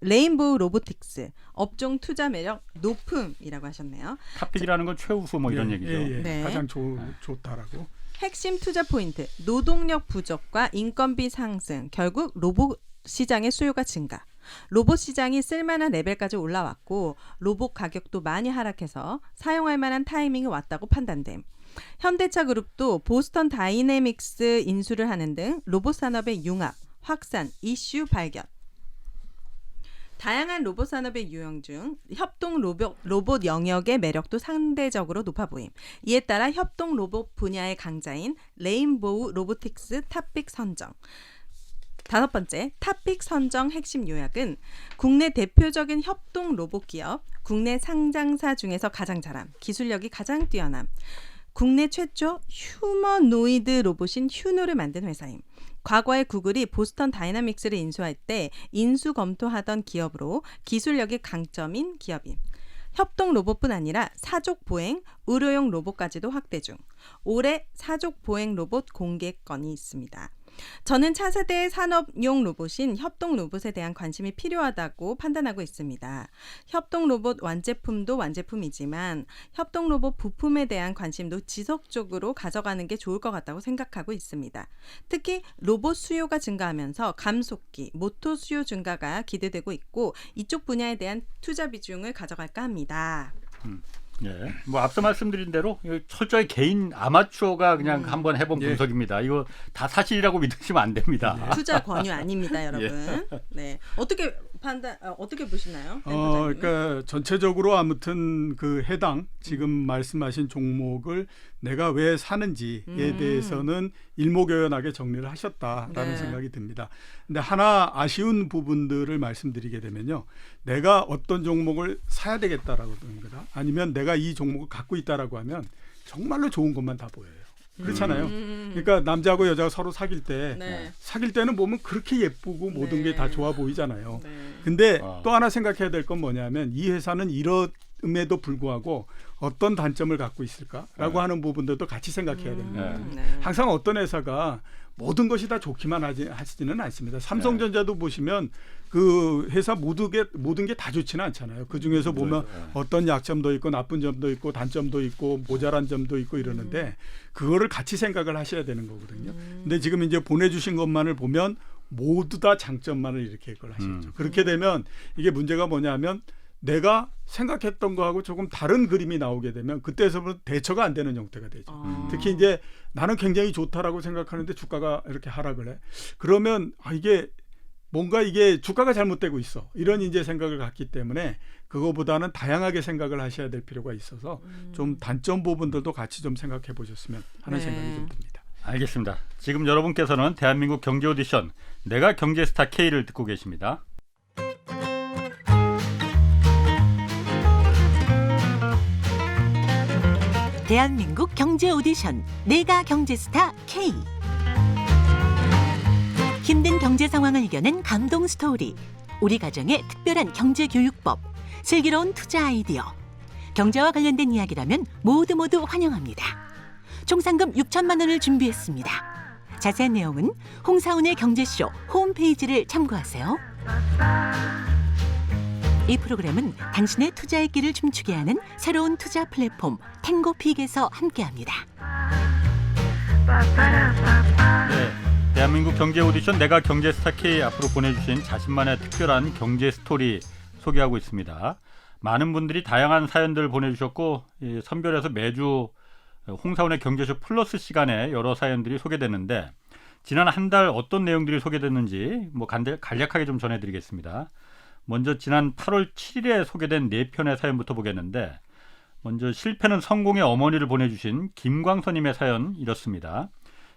F: 레인보우 로보틱스, 업종 투자 매력 높음이라고 하셨네요.
D: 탑픽이라는 건 최우수 뭐 이런
E: 예,
D: 얘기죠.
E: 예, 예.
F: 네.
E: 가장 좋다라고.
F: 핵심 투자 포인트, 노동력 부족과 인건비 상승, 결국 로봇 시장의 수요가 증가. 로봇 시장이 쓸만한 레벨까지 올라왔고 로봇 가격도 많이 하락해서 사용할 만한 타이밍이 왔다고 판단됨. 현대차 그룹도 보스턴 다이내믹스 인수를 하는 등 로봇 산업의 융합, 확산, 이슈 발견. 다양한 로봇 산업의 유형 중 협동 로봇 영역의 매력도 상대적으로 높아 보임. 이에 따라 협동 로봇 분야의 강자인 레인보우 로보틱스 탑픽 선정. 5번째, 탑픽 선정 핵심 요약은 국내 대표적인 협동 로봇 기업, 국내 상장사 중에서 가장 잘함, 기술력이 가장 뛰어남, 국내 최초 휴머노이드 로봇인 휴노를 만든 회사임. 과거에 구글이 보스턴 다이나믹스를 인수할 때 인수 검토하던 기업으로 기술력이 강점인 기업임. 협동 로봇뿐 아니라 사족 보행, 의료용 로봇까지도 확대 중. 올해 사족 보행 로봇 공개 건이 있습니다. 저는 차세대의 산업용 로봇인 협동 로봇에 대한 관심이 필요하다고 판단하고 있습니다. 협동 로봇 완제품도 완제품이지만 협동 로봇 부품에 대한 관심도 지속적으로 가져가는 게 좋을 것 같다고 생각하고 있습니다. 특히 로봇 수요가 증가하면서 감속기, 모터 수요 증가가 기대되고 있고 이쪽 분야에 대한 투자 비중을 가져갈까 합니다.
D: 예, 뭐 앞서 말씀드린 대로 철저히 개인 아마추어가 그냥 한번 해본
E: 예.
D: 분석입니다. 이거 다 사실이라고 믿으시면 안 됩니다.
F: 투자 권유 아닙니다, 여러분. 네, 어떻게 보시나요?
E: 그러니까 전체적으로 아무튼 그 해당 지금 말씀하신 종목을 내가 왜 사는지에 대해서는 일목요연하게 정리를 하셨다라는
F: 네.
E: 생각이 듭니다. 근데 하나 아쉬운 부분들을 말씀드리게 되면요. 내가 어떤 종목을 사야 되겠다라고 합니다. 아니면 내가 이 종목을 갖고 있다라고 하면 정말로 좋은 것만 다 보여요. 그렇잖아요. 그러니까 남자하고 여자가 서로 사귈 때
F: 네.
E: 사귈 때는 보면 그렇게 예쁘고 모든
F: 네.
E: 게 다 좋아 보이잖아요.
F: 네.
E: 근데 또 하나 생각해야 될 건 뭐냐면 이 회사는 이럼에도 불구하고 어떤 단점을 갖고 있을까라고 하는 부분들도 같이 생각해야 됩니다.
F: 네.
E: 항상 어떤 회사가 모든 것이 다 좋기만 하지는 않습니다. 삼성전자도 보시면 그 회사 모든 게 다 좋지는 않잖아요. 그 중에서 보면 어떤 약점도 있고 나쁜 점도 있고 단점도 있고 모자란 점도 있고 이러는데 그거를 같이 생각을 하셔야 되는 거거든요. 근데 지금 이제 보내주신 것만을 보면 모두 다 장점만을 이렇게 그걸 하셨죠.
D: 음.
E: 그렇게 되면 이게 문제가 뭐냐면 내가 생각했던 거하고 조금 다른 그림이 나오게 되면 그때서부터 대처가 안 되는 형태가 되죠. 특히 이제 나는 굉장히 좋다라고 생각하는데 주가가 이렇게 하락을 해. 그러면 이게 뭔가 이게 주가가 잘못되고 있어. 이런 이제 생각을 갖기 때문에 그거보다는 다양하게 생각을 하셔야 될 필요가 있어서 좀 단점 부분들도 같이 좀 생각해 보셨으면 하는
F: 네.
E: 생각이 좀 듭니다.
D: 알겠습니다. 지금 여러분께서는 대한민국 경제 오디션 내가 경제스타 K를 듣고 계십니다.
B: 대한민국 경제 오디션 내가 경제스타 K. 힘든 경제 상황을 이겨낸 감동 스토리, 우리 가정의 특별한 경제 교육법, 슬기로운 투자 아이디어, 경제와 관련된 이야기라면 모두 환영합니다. 총 상금 6천만 원을 준비했습니다. 자세한 내용은 홍사훈의 경제쇼 홈페이지를 참고하세요. 이 프로그램은 당신의 투자의 길을 춤추게 하는 새로운 투자 플랫폼 탱고픽에서 함께합니다.
D: 네, 대한민국 경제 오디션 내가 경제스타 K 앞으로 보내주신 자신만의 특별한 경제 스토리 소개하고 있습니다. 많은 분들이 다양한 사연들 보내주셨고 선별해서 매주 홍사훈의 경제쇼 플러스 시간에 여러 사연들이 소개됐는데 지난 한 달 어떤 내용들이 소개됐는지 간략하게 좀 전해드리겠습니다. 먼저 지난 8월 7일에 소개된 4편의 사연부터 보겠는데 먼저 실패는 성공의 어머니를 보내주신 김광선님의 사연 이렇습니다.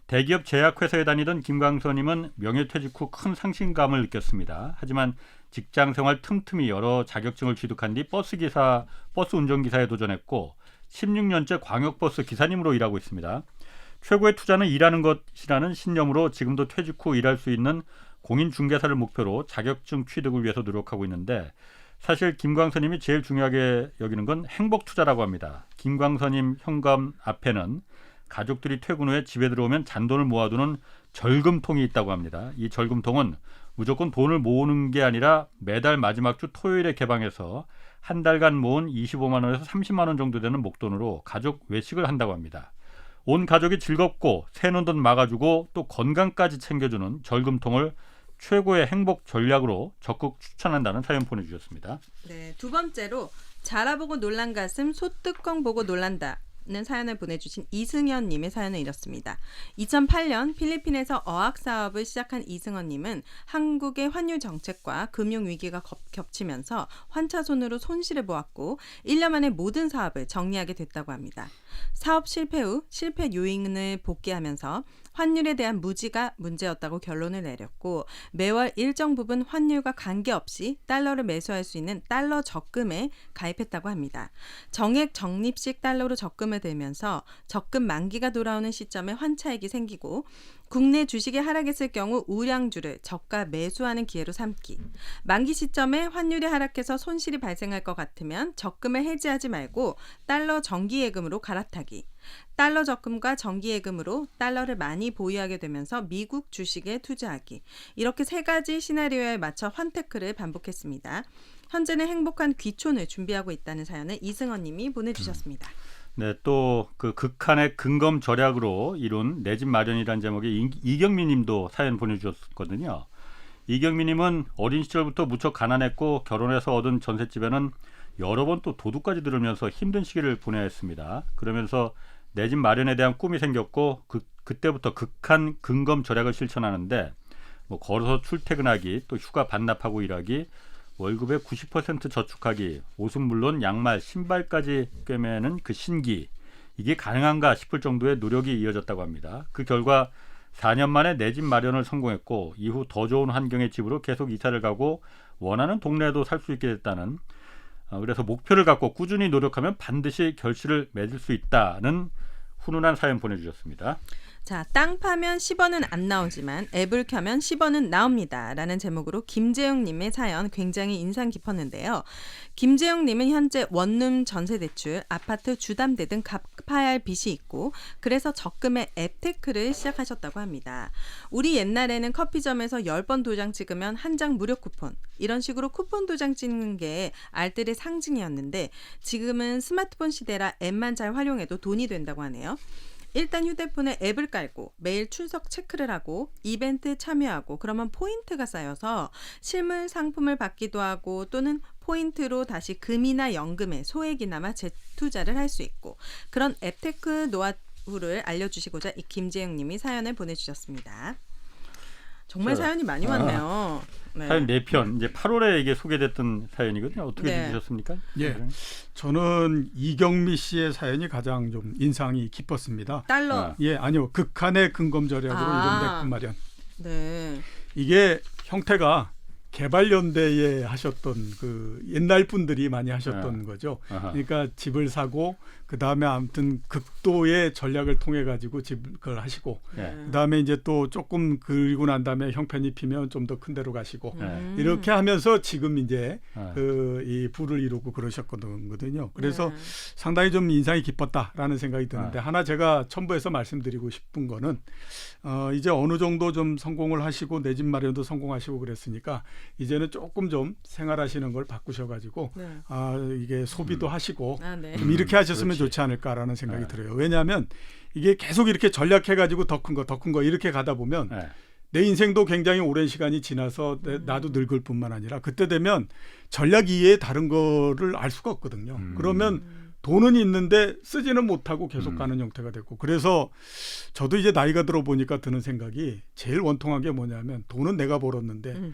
D: 대기업 제약회사에 다니던 김광선님은 명예퇴직 후 큰 상실감을 느꼈습니다. 하지만 직장생활 틈틈이 여러 자격증을 취득한 뒤 버스 운전기사에 도전했고 16년째 광역버스 기사님으로 일하고 있습니다. 최고의 투자는 일하는 것이라는 신념으로 지금도 퇴직 후 일할 수 있는 공인중개사를 목표로 자격증 취득을 위해서 노력하고 있는데 사실 김광선님이 제일 중요하게 여기는 건 행복투자라고 합니다. 김광선님 현관 앞에는 가족들이 퇴근 후에 집에 들어오면 잔돈을 모아두는 절금통이 있다고 합니다. 이 절금통은 무조건 돈을 모으는 게 아니라 매달 마지막 주 토요일에 개방해서 한 달간 모은 25만 원에서 30만 원 정도 되는 목돈으로 가족 외식을 한다고 합니다. 온 가족이 즐겁고 새는 돈 막아주고 또 건강까지 챙겨주는 절금통을 최고의 행복 전략으로 적극 추천한다는 사연 보내주셨습니다.
F: 네, 두 번째로 자라보고 놀란 가슴 소뚜껑 보고 놀란다. 는 사연을 보내주신 이승현님의 사연은 이렇습니다. 2008년 필리핀에서 어학 사업을 시작한 이승헌님은 한국의 환율 정책과 금융 위기가 겹치면서 환차손으로 손실을 보았고 1년 만에 모든 사업을 정리하게 됐다고 합니다. 사업 실패 후 실패 요인을 복귀하면서 환율에 대한 무지가 문제였다고 결론을 내렸고 매월 일정 부분 환율과 관계없이 달러를 매수할 수 있는 달러 적금에 가입했다고 합니다. 정액 적립식 달러로 적금을 들면서 적금 만기가 돌아오는 시점에 환차익이 생기고 국내 주식이 하락했을 경우 우량주를 저가 매수하는 기회로 삼기. 만기 시점에 환율이 하락해서 손실이 발생할 것 같으면 적금을 해지하지 말고 달러 정기예금으로 갈아타기. 달러 적금과 정기예금으로 달러를 많이 보유하게 되면서 미국 주식에 투자하기. 이렇게 세 가지 시나리오에 맞춰 환테크를 반복했습니다. 현재는 행복한 귀촌을 준비하고 있다는 사연을 이승헌 님이 보내주셨습니다.
D: 네, 또 그 극한의 근검 절약으로 이룬 내 집 마련이라는 제목의 이경미 님도 사연 보내주셨거든요. 이경미 님은 어린 시절부터 무척 가난했고 결혼해서 얻은 전셋집에는 여러 번 또 도둑까지 들으면서 힘든 시기를 보내야 했습니다. 그러면서 내 집 마련에 대한 꿈이 생겼고 그때부터 극한 근검 절약을 실천하는데 걸어서 출퇴근하기, 또 휴가 반납하고 일하기, 월급의 90% 저축하기, 옷은 물론 양말, 신발까지 꿰매는 그 신기, 이게 가능한가 싶을 정도의 노력이 이어졌다고 합니다. 그 결과 4년 만에 내 집 마련을 성공했고 이후 더 좋은 환경의 집으로 계속 이사를 가고 원하는 동네에도 살 수 있게 됐다는, 그래서 목표를 갖고 꾸준히 노력하면 반드시 결실을 맺을 수 있다는 훈훈한 사연 보내주셨습니다.
F: 자, 땅 파면 10원은 안 나오지만 앱을 켜면 10원은 나옵니다. 라는 제목으로 김재용님의 사연 굉장히 인상 깊었는데요. 김재용님은 현재 원룸 전세대출, 아파트 주담대 등 갚아야 할 빚이 있고 그래서 적금의 앱테크를 시작하셨다고 합니다. 우리 옛날에는 커피점에서 10번 도장 찍으면 한 장 무료 쿠폰, 이런 식으로 쿠폰 도장 찍는 게 알뜰의 상징이었는데 지금은 스마트폰 시대라 앱만 잘 활용해도 돈이 된다고 하네요. 일단 휴대폰에 앱을 깔고 매일 출석 체크를 하고 이벤트 참여하고 그러면 포인트가 쌓여서 실물 상품을 받기도 하고 또는 포인트로 다시 금이나 연금에 소액이나마 재투자를 할 수 있고 그런 앱테크 노하우를 알려주시고자 이 김재영 님이 사연을 보내주셨습니다. 정말 사연이 많이 왔네요. 네.
D: 사연 4편 이제 8월에 이게 소개됐던 사연이거든요. 어떻게
F: 네.
D: 들으셨습니까?
E: 예. 저는 이경미 씨의 사연이 가장 좀 인상이 깊었습니다.
F: 달러.
D: 아.
E: 예, 아니요. 극한의 근검 절약으로
F: 아.
E: 이런 대품 마련.
F: 네.
E: 이게 형태가 개발연대에 하셨던 그 옛날 분들이 많이 하셨던 거죠.
D: 아하.
E: 그러니까 집을 사고 그 다음에 아무튼 극도의 전략을 통해 가지고 그걸 하시고
D: 네.
E: 그 다음에 이제 또 조금 그리고 난 다음에 형편이 피면 좀 더 큰 데로 가시고
D: 네.
E: 이렇게 하면서 지금 이제
D: 네.
E: 이 부를 이루고 그러셨거든요. 그래서
F: 네.
E: 상당히 좀 인상이 깊었다라는 생각이 드는데 하나 제가 첨부해서 말씀드리고 싶은 거는 이제 어느 정도 좀 성공을 하시고 내 집 마련도 성공하시고 그랬으니까 이제는 조금 좀 생활하시는 걸 바꾸셔가지고
F: 네.
E: 이게 소비도 하시고
F: 아, 네.
E: 좀 이렇게 하셨으면 좋지 않을까라는 생각이 들어요. 왜냐하면 이게 계속 이렇게 전략해가지고 더 큰 거 이렇게 가다 보면
D: 네.
E: 내 인생도 굉장히 오랜 시간이 지나서 나도 늙을 뿐만 아니라 그때 되면 전략 이외에 다른 거를 알 수가 없거든요. 그러면 돈은 있는데 쓰지는 못하고 계속 가는 형태가 됐고 그래서 저도 이제 나이가 들어 보니까 드는 생각이 제일 원통한 게 뭐냐면 돈은 내가 벌었는데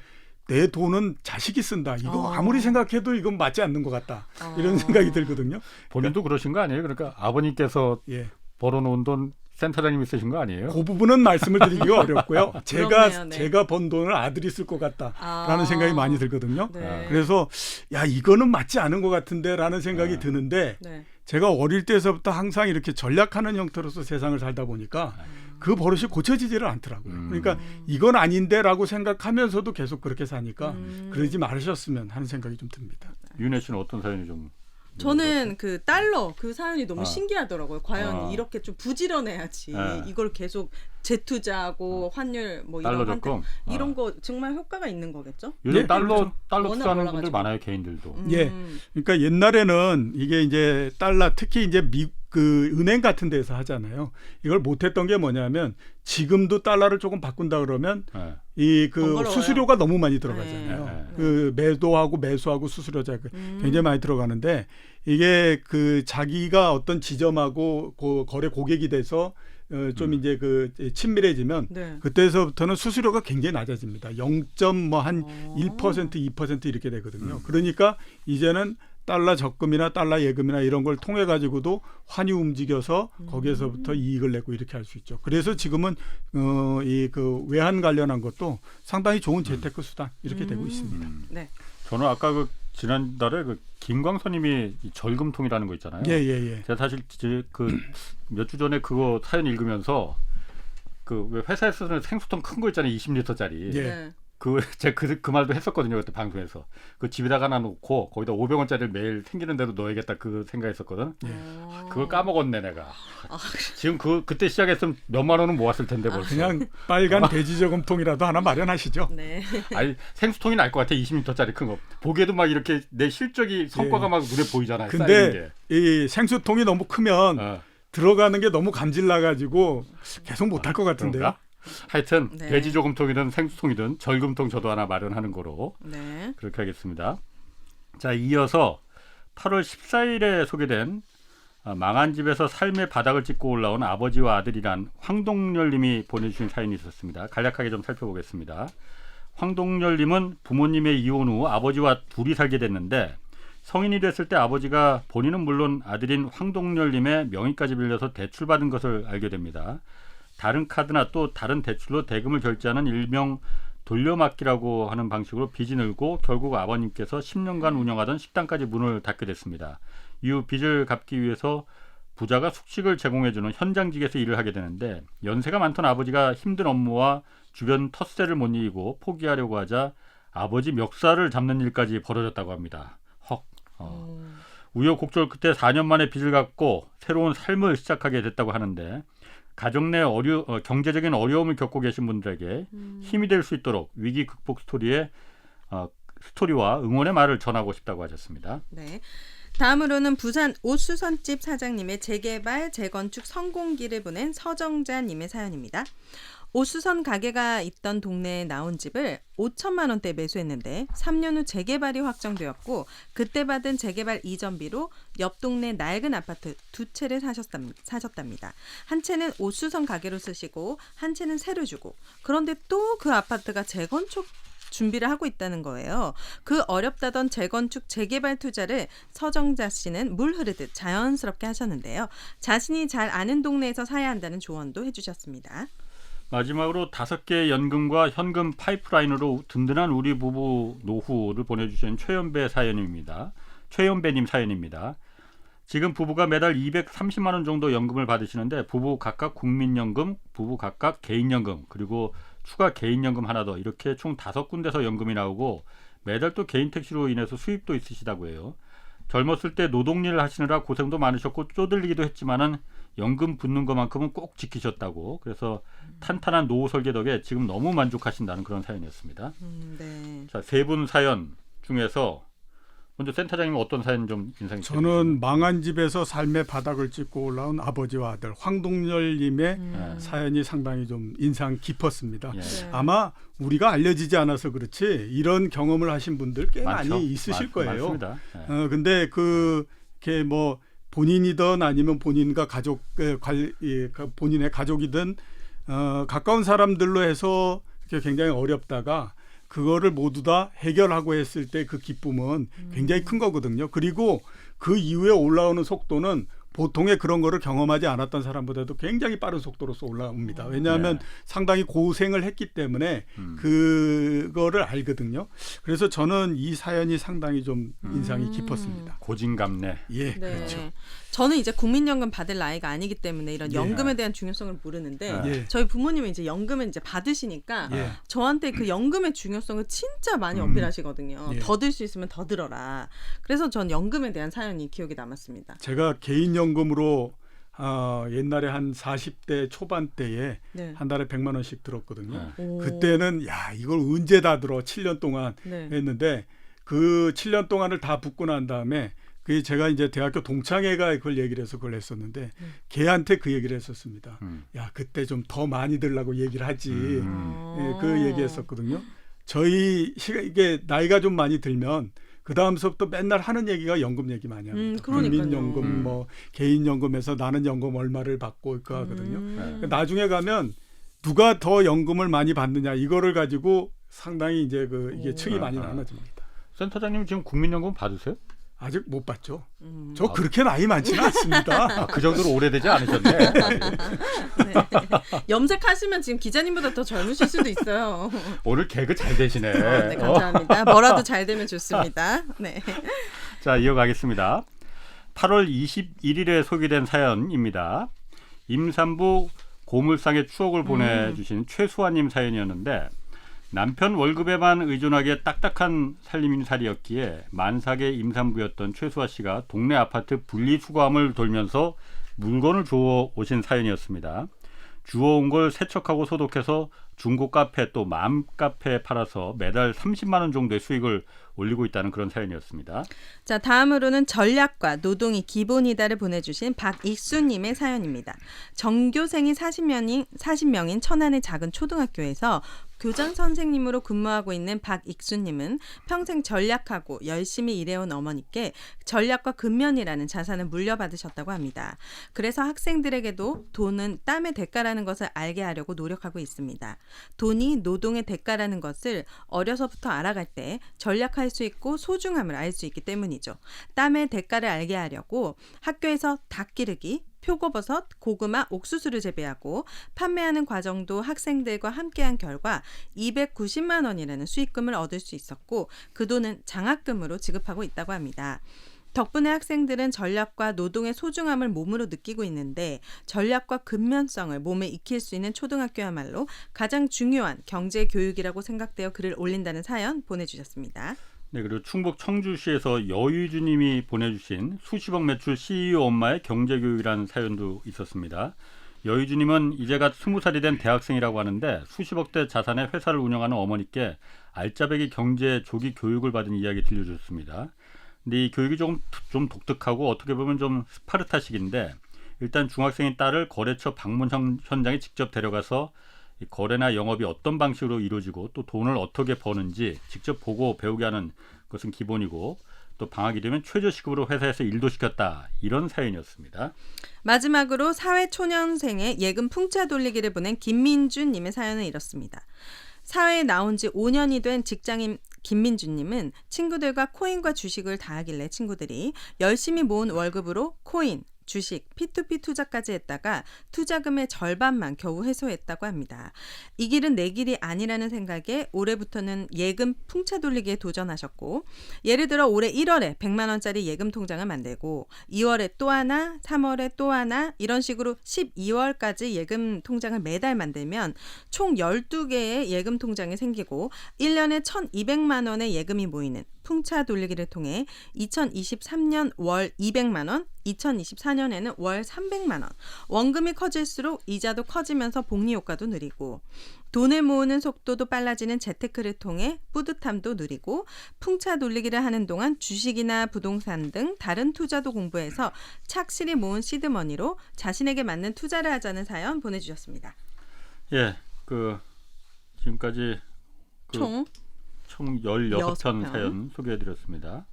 E: 내 돈은 자식이 쓴다. 이거 아무리 생각해도 이건 맞지 않는 것 같다. 이런 생각이 들거든요.
D: 본인도 그러신 거 아니에요? 그러니까 아버님께서
E: 예.
D: 벌어놓은 돈 센터장님이 쓰신 거 아니에요?
E: 그 부분은 말씀을 드리기가 어렵고요.
F: 그렇네요, 네.
E: 제가 번 돈을 아들이 쓸 것 같다라는 생각이 많이 들거든요.
F: 네.
E: 그래서 야 이거는 맞지 않은 것 같은데라는 생각이 드는데
F: 네.
E: 제가 어릴 때서부터 항상 이렇게 전략하는 형태로서 세상을 살다 보니까 그 버릇이 고쳐지지를 않더라고요. 그러니까 이건 아닌데라고 생각하면서도 계속 그렇게 사니까 그러지 말으셨으면 하는 생각이 좀 듭니다.
D: 윤혜 씨는 어떤 사연이 좀
F: 저는 그 달러 그 사연이 너무 신기하더라고요. 과연
D: 아.
F: 이렇게 좀 부지런해야지
D: 네.
F: 이걸 계속 재투자하고 환율 뭐 이런
D: 달러
F: 환대-
D: 적금?
F: 이런 거 정말 효과가 있는 거겠죠?
D: 요즘
E: 예,
D: 달러
E: 그렇죠.
D: 달러
F: 워낙
D: 투자하는
F: 올라가지고.
D: 분들 많아요, 개인들도.
E: 예. 그러니까 옛날에는 이게 이제 달러 특히 이제 그 은행 같은 데서 하잖아요. 이걸 못했던 게 뭐냐면 지금도 달러를 조금 바꾼다 그러면
D: 네.
E: 이 그
F: 번거로워요.
E: 수수료가 너무 많이 들어가잖아요.
D: 네.
E: 그 매도하고 매수하고 수수료자 굉장히 많이 들어가는데 이게 그 자기가 어떤 지점하고 거래 고객이 돼서 좀 이제 그 친밀해지면
F: 네.
E: 그때서부터는 수수료가 굉장히 낮아집니다. 0.한 1%, 2% 이렇게 되거든요. 그러니까 이제는 달러 적금이나 달러 예금이나 이런 걸 통해 가지고도 환이 움직여서 거기에서부터 이익을 내고 이렇게 할 수 있죠. 그래서 지금은 이 그 외환 관련한 것도 상당히 좋은 재테크 수단 이렇게 되고 있습니다.
F: 네.
D: 저는 아까 그 지난달에 그 김광선님이 이 절금통이라는 거 있잖아요.
E: 예.
D: 제가 사실 그 몇 주 전에 그거 사연 읽으면서 그 왜 회사에서 쓰는 생수통 큰 거 있잖아요, 20리터짜리.
E: 예.
F: 네.
D: 제가 그 말도 했었거든요, 그때 방송에서. 그 집에다가 하나 놓고 거기다 500원짜리를 매일 생기는 대로 넣어야겠다 그 생각했었거든. 그걸 까먹었네 내가. 지금 그때 시작했으면 몇만 원은 모았을 텐데 벌써.
E: 그냥 빨간 돼지 저금통이라도 하나 마련하시죠.
F: 네.
D: 아니 생수통이 날 것 같아, 20리터짜리 큰 거. 보기에도 막 이렇게 내 실적이 성과가 막 눈에 보이잖아요. 쌓이는
E: 근데
D: 게.
E: 이 생수통이 너무 크면 들어가는 게 너무 감질나 가지고 계속 못할 것 같은데요.
D: 그런가? 하여튼
F: 네.
D: 돼지 저금통이든 생수통이든 절금통 저도 하나 마련하는 거로
F: 네.
D: 그렇게 하겠습니다. 자, 이어서 8월 14일에 소개된 망한 집에서 삶의 바닥을 찍고 올라온 아버지와 아들이란 황동열님이 보내주신 사연이 있었습니다. 간략하게 좀 살펴보겠습니다. 황동열님은 부모님의 이혼 후 아버지와 둘이 살게 됐는데 성인이 됐을 때 아버지가 본인은 물론 아들인 황동열님의 명의까지 빌려서 대출받은 것을 알게 됩니다. 다른 카드나 또 다른 대출로 대금을 결제하는 일명 돌려막기라고 하는 방식으로 빚이 늘고 결국 아버님께서 10년간 운영하던 식당까지 문을 닫게 됐습니다. 이후 빚을 갚기 위해서 부자가 숙식을 제공해주는 현장직에서 일을 하게 되는데 연세가 많던 아버지가 힘든 업무와 주변 텃세를 못 이기고 포기하려고 하자 아버지 멱살을 잡는 일까지 벌어졌다고 합니다. 우여곡절 끝에 4년 만에 빚을 갚고 새로운 삶을 시작하게 됐다고 하는데 가정 내 경제적인 어려움을 겪고 계신 분들에게 힘이 될 수 있도록 위기 극복 스토리에 스토리와 응원의 말을 전하고 싶다고 하셨습니다.
F: 네. 다음으로는 부산 옷수선집 사장님의 재개발, 재건축 성공기를 보낸 서정자님의 사연입니다. 옷수선 가게가 있던 동네에 나온 집을 5천만 원대에 매수했는데 3년 후 재개발이 확정되었고 그때 받은 재개발 이전비로 옆 동네 낡은 아파트 2채를 사셨답니다. 한 채는 옷수선 가게로 쓰시고 한 채는 새로 주고 그런데 또 그 아파트가 재건축 준비를 하고 있다는 거예요. 그 어렵다던 재건축 재개발 투자를 서정자 씨는 물 흐르듯 자연스럽게 하셨는데요. 자신이 잘 아는 동네에서 사야 한다는 조언도 해주셨습니다.
D: 마지막으로 5개의 연금과 현금 파이프라인으로 든든한 우리 부부 노후를 보내주신 최연배님 사연입니다. 지금 부부가 매달 230만 원 정도 연금을 받으시는데 부부 각각 국민연금, 부부 각각 개인연금, 그리고 추가 개인연금 하나 더 이렇게 총 5군데서 연금이 나오고 매달 또 개인 택시로 인해서 수입도 있으시다고 해요. 젊었을 때 노동일을 하시느라 고생도 많으셨고 쪼들리기도 했지만은 연금 붙는 것만큼은 꼭 지키셨다고. 그래서 탄탄한 노후 설계 덕에 지금 너무 만족하신다는 그런 사연이었습니다.
F: 네.
D: 자, 3분 사연 중에서 먼저 센터장님 어떤 사연 좀 인상이
E: 저는 망한 집에서 삶의 바닥을 짚고 올라온 아버지와 아들 황동열님의 사연이 상당히 좀 인상 깊었습니다.
D: 예.
F: 네.
E: 아마 우리가 알려지지 않아서 그렇지 이런 경험을 하신 분들 꽤
D: 많죠?
E: 많이 있으실 거예요.
D: 많습니다. 예.
E: 근데 그게 뭐 본인이든 아니면 본인과 가족 본인의 가족이든 가까운 사람들로 해서 굉장히 어렵다가 그거를 모두 다 해결하고 했을 때 그 기쁨은 굉장히 큰 거거든요. 그리고 그 이후에 올라오는 속도는 보통의 그런 거를 경험하지 않았던 사람보다도 굉장히 빠른 속도로서 올라옵니다. 왜냐하면
D: 네.
E: 상당히 고생을 했기 때문에 그거를 알거든요. 그래서 저는 이 사연이 상당히 좀 인상이 깊었습니다.
D: 고진감래.
E: 예,
F: 네.
E: 그렇죠.
F: 저는 이제 국민연금 받을 나이가 아니기 때문에 이런
E: 예.
F: 연금에 대한 중요성을 모르는데
E: 예.
F: 저희 부모님은 이제 연금을 이제 받으시니까
E: 예.
F: 저한테 그 연금의 중요성을 진짜 많이 어필하시거든요.
E: 예.
F: 더 들 수 있으면 더 들어라. 그래서 전 연금에 대한 사연이 기억에 남았습니다.
E: 제가 개인연금으로 옛날에 한 40대 초반 때에
F: 네.
E: 한 달에 100만 원씩 들었거든요.
F: 오.
E: 그때는 야 이걸 언제 다 들어 7년 동안
F: 네.
E: 했는데 그 7년 동안을 다 붙고 난 다음에 그 제가 이제 대학교 동창회가 그걸 얘기를 해서 그걸 했었는데 걔한테 그 얘기를 했었습니다. 야 그때 좀 더 많이 들라고 얘기를 하지. 예, 그 얘기했었거든요. 저희 이게 나이가 좀 많이 들면 그 다음서부터 맨날 하는 얘기가 연금 얘기 많이 합니다.
F: 그러니까요.
E: 국민연금, 뭐 개인연금에서 나는 연금 얼마를 받고 있고 하거든요. 나중에 가면 누가 더 연금을 많이 받느냐 이거를 가지고 상당히 이제 이게 층이 많이 나눠집니다.
D: 센터장님 지금 국민연금 받으세요?
E: 아직 못 받죠. 저 그렇게 나이 많지는 않습니다.
D: 그 정도로 오래되지 않으셨네.
F: 네. 염색하시면 지금 기자님보다 더 젊으실 수도 있어요.
D: 오늘 개그 잘 되시네.
F: 네, 감사합니다. 뭐라도 잘 되면 좋습니다. 네.
D: 자, 이어가겠습니다. 8월 21일에 소개된 사연입니다. 임산부 고물상의 추억을 보내주신 최수아님 사연이었는데 남편 월급에만 의존하기에 딱딱한 살림살이였기에 만삭의 임산부였던 최수아 씨가 동네 아파트 분리수거함을 돌면서 물건을 주워 오신 사연이었습니다. 주워온 걸 세척하고 소독해서 중고 카페 또 맘카페에 팔아서 매달 30만 원 정도의 수익을 올리고 있다는 그런 사연이었습니다.
F: 자, 다음으로는 전략과 노동이 기본이다를 보내주신 박익수님의 사연입니다. 전교생이 40명인 천안의 작은 초등학교에서 교장 선생님으로 근무하고 있는 박익수님은 평생 전략하고 열심히 일해온 어머니께 전략과 근면이라는 자산을 물려받으셨다고 합니다. 그래서 학생들에게도 돈은 땀의 대가라는 것을 알게 하려고 노력하고 있습니다. 돈이 노동의 대가라는 것을 어려서부터 알아갈 때 전략할 수 있고 소중함을 알 수 있기 때문이죠. 땀의 대가를 알게 하려고 학교에서 닭 기르기, 표고버섯, 고구마, 옥수수를 재배하고 판매하는 과정도 학생들과 함께한 결과 290만 원이라는 수익금을 얻을 수 있었고 그 돈은 장학금으로 지급하고 있다고 합니다. 덕분에 학생들은 전략과 노동의 소중함을 몸으로 느끼고 있는데 전략과 근면성을 몸에 익힐 수 있는 초등학교야말로 가장 중요한 경제 교육이라고 생각되어 글을 올린다는 사연 보내주셨습니다.
D: 네, 그리고 충북 청주시에서 여유주님이 보내주신 수십억 매출 CEO 엄마의 경제교육이라는 사연도 있었습니다. 여유주님은 이제가 20살이 된 대학생이라고 하는데 수십억대 자산의 회사를 운영하는 어머니께 알짜배기 경제 조기 교육을 받은 이야기 들려줬습니다. 근데 이 교육이 좀 독특하고 어떻게 보면 좀 스파르타식인데 일단 중학생인 딸을 거래처 방문 현장에 직접 데려가서 이 거래나 영업이 어떤 방식으로 이루어지고 또 돈을 어떻게 버는지 직접 보고 배우게 하는 것은 기본이고 또 방학이 되면 최저시급으로 회사에서 일도 시켰다. 이런 사연이었습니다.
F: 마지막으로 사회초년생의 예금 풍차 돌리기를 보낸 김민준님의 사연은 이렇습니다. 사회에 나온 지 5년이 된 직장인 김민준님은 친구들과 코인과 주식을 다 하길래 친구들이 열심히 모은 월급으로 코인, 주식, P2P 투자까지 했다가 투자금의 절반만 겨우 회수했다고 합니다. 이 길은 내 길이 아니라는 생각에 올해부터는 예금 풍차 돌리기에 도전하셨고 예를 들어 올해 1월에 100만 원짜리 예금 통장을 만들고 2월에 또 하나, 3월에 또 하나 이런 식으로 12월까지 예금 통장을 매달 만들면 총 12개의 예금 통장이 생기고 1년에 1,200만 원의 예금이 모이는 풍차 돌리기를 통해 2023년 월 200만 원, 2024년에는 월 300만 원. 원금이 커질수록 이자도 커지면서 복리 효과도 누리고 돈을 모으는 속도도 빨라지는 재테크를 통해 뿌듯함도 누리고 풍차 돌리기를 하는 동안 주식이나 부동산 등 다른 투자도 공부해서 착실히 모은 시드머니로 자신에게 맞는 투자를 하자는 사연 보내주셨습니다.
D: 예, 지금까지 총 16편 사연 소개해드렸습니다.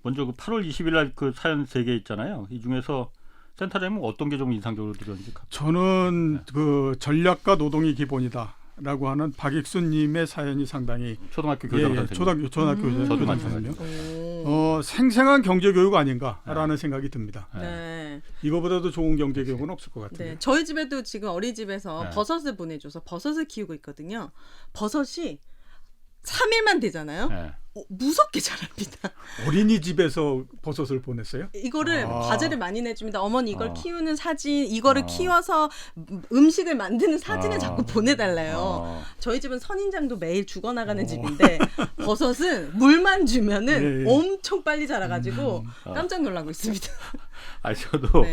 D: 먼저 8월 20일 날 사연 3개 있잖아요. 이 중에서 센터장님은 어떤 게 좀 인상적으로 들었는지.
E: 저는 전략과 노동이 기본이다라고 하는 박익수님의 사연이 상당히
D: 초등학교 교장 선생님.
E: 초등학교
D: 저도
E: 교장 선생님. 생생한 경제 교육 아닌가라는 생각이 듭니다.
F: 네.
E: 이거보다도 좋은 경제 교육은 없을 것 같아요.
F: 네. 저희 집에도 지금 어린이집에서 버섯을 보내줘서 버섯을 키우고 있거든요. 버섯이 3일만 되잖아요.
D: 네.
F: 무섭게 자랍니다.
E: 어린이집에서 버섯을 보냈어요?
F: 이거를 과제를 많이 내줍니다. 어머니 이걸 키우는 사진, 이거를 키워서 음식을 만드는 사진을 자꾸 보내달래요. 저희 집은 선인장도 매일 죽어나가는 집인데 버섯은 물만 주면은 엄청 빨리 자라가지고 깜짝 놀라고 있습니다.
D: 저도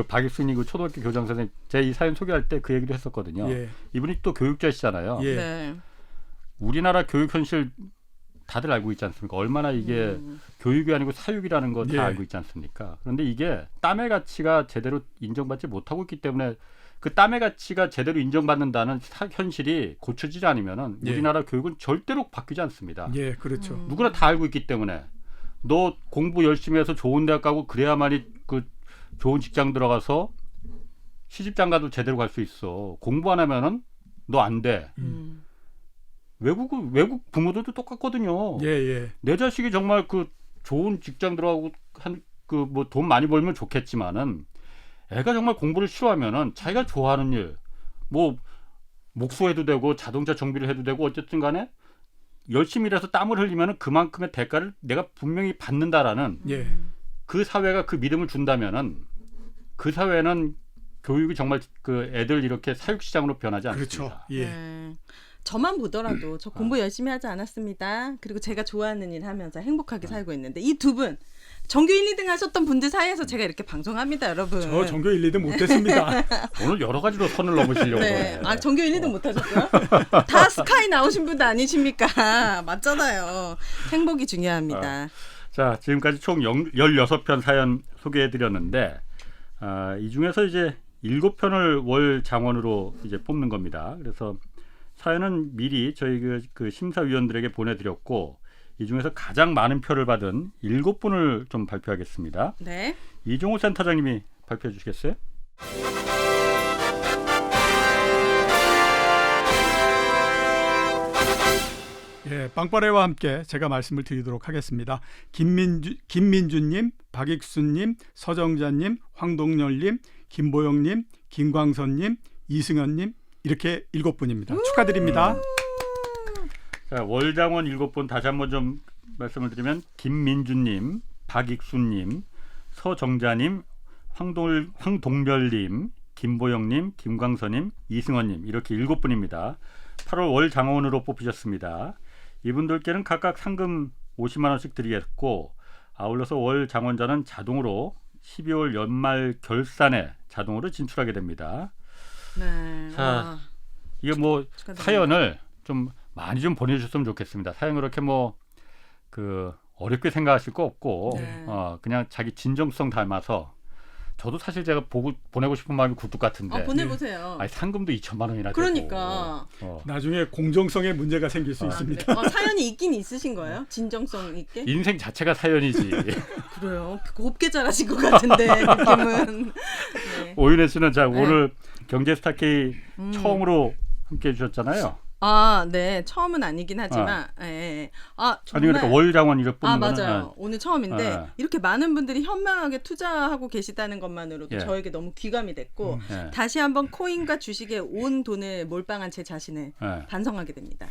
D: 박익순이 초등학교 교장 선생님 제 이 사연 소개할 때 그 얘기를 했었거든요. 이분이 또 교육자시잖아요.
F: 네.
D: 우리나라 교육 현실 다들 알고 있지 않습니까? 얼마나 이게 교육이 아니고 사육이라는 거 다 알고 있지 않습니까? 그런데 이게 땀의 가치가 제대로 인정받지 못하고 있기 때문에 그 땀의 가치가 제대로 인정받는다는 현실이 고쳐지지 않으면은 우리나라 교육은 절대로 바뀌지 않습니다.
E: 예, 그렇죠.
D: 누구나 다 알고 있기 때문에 너 공부 열심히 해서 좋은 대학 가고 그래야만이 좋은 직장 들어가서 시집장 가도 제대로 갈 수 있어. 공부 안 하면은 너 안 돼. 외국 부모들도 똑같거든요. 내 자식이 정말 좋은 직장 들어가고 돈 많이 벌면 좋겠지만은 애가 정말 공부를 싫어하면은 자기가 좋아하는 일, 목수해도 되고 자동차 정비를 해도 되고 어쨌든 간에 열심히 일해서 땀을 흘리면은 그만큼의 대가를 내가 분명히 받는다라는 그 사회가 그 믿음을 준다면은 그 사회는 교육이 정말 애들 이렇게 사육시장으로 변하지 않습니다.
E: 그렇죠.
F: 저만 보더라도 저 공부 열심히 하지 않았습니다. 그리고 제가 좋아하는 일 하면서 행복하게 살고 있는데 이 두 분 전교 1, 2등 하셨던 분들 사이에서 제가 이렇게 방송합니다, 여러분.
E: 저 전교 1, 2등 못했습니다.
D: 오늘 여러 가지로 선을 넘으시려고.
F: 네. 전교 1, 2등 못하셨어요? 다 스카이 나오신 분들 아니십니까? 맞잖아요. 행복이 중요합니다.
D: 자, 지금까지 총 16편 사연 소개해드렸는데 이 중에서 이제 7편을 월 장원으로 이제 뽑는 겁니다. 그래서 사연은 미리 저희 그 심사위원들에게 보내드렸고 이 중에서 가장 많은 표를 받은 7분을 좀 발표하겠습니다.
F: 네.
D: 이종호 센터장님이 발표해 주시겠어요?
E: 빵빠레와 함께 제가 말씀을 드리도록 하겠습니다. 김민준님, 박익수님, 서정자님, 황동열님, 김보영님, 김광선님, 이승현님 이렇게 7분입니다. 축하드립니다.
D: 자, 월장원 7분 다시 한번 좀 말씀을 드리면 김민준님, 박익수님, 서정자님, 황동별님, 김보영님, 김광선님, 이승원님 이렇게 7분입니다. 8월 월장원으로 뽑히셨습니다. 이분들께는 각각 상금 50만 원씩 드리겠고 아울러서 월장원자는 자동으로 12월 연말 결산에 자동으로 진출하게 됩니다.
F: 네.
D: 자, 이게
F: 축하드립니다.
D: 사연을 좀 많이 좀 보내주셨으면 좋겠습니다. 사연 그렇게 뭐 그 어렵게 생각하실 거 없고
F: 네.
D: 그냥 자기 진정성 닮아서 저도 사실 제가 보내고 싶은 마음이 굴뚝 같은데
F: 보내보세요.
D: 아니, 상금도 2천만 원이나
F: 그러니까.
D: 되고
E: 나중에 공정성에 문제가 생길 수 있습니다.
F: 그래. 사연이 있긴 있으신 거예요? 진정성 있게?
D: 인생 자체가 사연이지.
F: 그래요. 곱게 잘하신 것 같은데 느낌은. 네.
D: 오윤혜 씨는 자
F: 네.
D: 오늘 경제스타 K 처음으로 함께해 주셨잖아요.
F: 네. 처음은 아니긴 하지만, 예. 정말.
D: 아니 그러니까 월장원 이렇게 뽑는 거는
F: 맞아요. 오늘 처음인데
D: 네.
F: 이렇게 많은 분들이 현명하게 투자하고 계시다는 것만으로도
D: 예.
F: 저에게 너무 귀감이 됐고
D: 예.
F: 다시 한번 코인과 주식에 온 돈을 몰빵한 제 자신을
D: 예.
F: 반성하게 됩니다.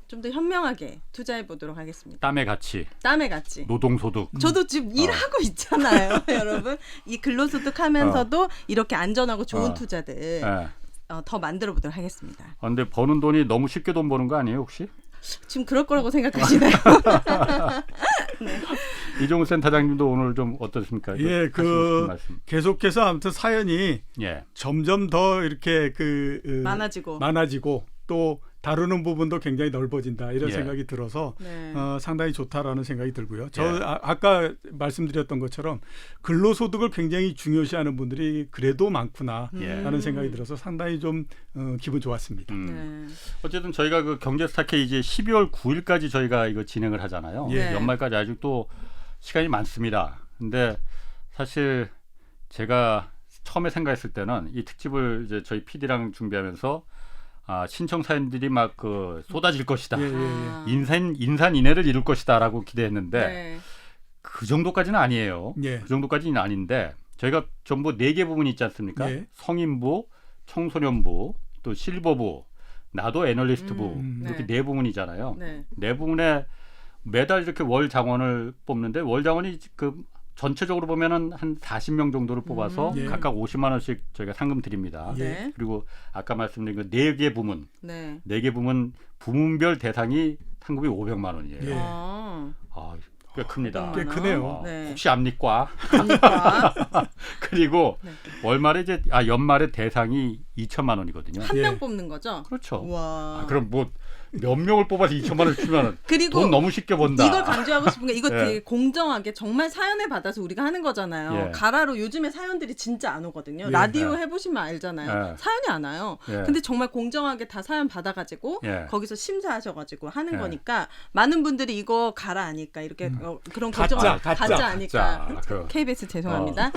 D: 좀
F: 좀 더 현명하게 투자해 보도록 하겠습니다.
D: 땀의 가치,
F: 땀의 가치.
D: 노동소득.
F: 저도 지금 일하고 있잖아요, 여러분. 이 근로소득 하면서도 이렇게 안전하고 좋은 투자들
D: 예.
F: 더 만들어 보도록 하겠습니다.
D: 근데 버는 돈이 너무 쉽게 돈 버는 거 아니에요 혹시?
F: 지금 그럴 거라고 생각하시나요?
D: 이종우 센터장님도 오늘 좀 어떻습니까?
E: 예,
D: 하시고 싶은 말씀.
E: 계속해서 아무튼 사연이
D: 예.
E: 점점 더 이렇게 많아지고 또 다루는 부분도 굉장히 넓어진다 이런
D: 예.
E: 생각이 들어서
F: 네.
E: 상당히 좋다라는 생각이 들고요. 저
D: 예.
E: 아까 말씀드렸던 것처럼 근로소득을 굉장히 중요시하는 분들이 그래도 많구나
D: 예.
E: 라는 생각이 들어서 상당히 좀 기분 좋았습니다.
F: 네.
D: 어쨌든 저희가 그 경제스타 K 이제 12월 9일까지 저희가 이거 진행을 하잖아요.
F: 예.
D: 연말까지 아직도 시간이 많습니다. 근데 사실 제가 처음에 생각했을 때는 이 특집을 이제 저희 PD랑 준비하면서 신청 사연들이 막 쏟아질 것이다.
E: 예, 예, 예.
D: 인산인해를 이룰 것이다라고 기대했는데
F: 네.
D: 그 정도까지는 아니에요.
E: 예.
D: 그 정도까지는 아닌데 저희가 전부 4개 부분이 있지 않습니까?
E: 예.
D: 성인부, 청소년부, 또 실버부, 나도 애널리스트부 이렇게
F: 네.
D: 4부분이잖아요.
F: 네.
D: 네 부분에 매달 이렇게 월 장원을 뽑는데 월 장원이 전체적으로 보면은 한 40명 정도를 뽑아서
E: 예.
D: 각각 50만 원씩 저희가 상금 드립니다.
F: 네.
D: 그리고 아까 말씀드린 그 4개 부문,
F: 네.
D: 4개 부문 부문별 대상이 상금이 500만 원이에요.
E: 예.
D: 꽤 큽니다.
E: 꽤 크네요.
F: 네.
D: 혹시 압니까?
F: 압니까?
D: 그리고
F: 네.
D: 월말에 이제 연말에 대상이 2천만 원이거든요.
F: 한
E: 예.
F: 명 뽑는 거죠?
D: 그렇죠.
F: 와.
D: 그럼 뭐 몇 명을 뽑아서 2천만 원을 주면은
F: 그리고
D: 돈 너무 쉽게 번다.
F: 이걸 강조하고 싶은 게 이거
D: 예.
F: 되게 공정하게 정말 사연을 받아서 우리가 하는 거잖아요.
D: 예.
F: 가라로 요즘에 사연들이 진짜 안 오거든요.
E: 예.
F: 라디오
D: 예.
F: 해보시면 알잖아요.
D: 예.
F: 사연이 안 와요.
D: 예.
F: 근데 정말 공정하게 다 사연 받아가지고
D: 예.
F: 거기서 심사하셔가지고 하는
D: 예.
F: 거니까 많은 분들이 이거 가라 아니까 이렇게 그런
E: 가짜,
F: 걱정
E: 가짜.
F: 아니까
D: 가짜.
F: KBS 죄송합니다.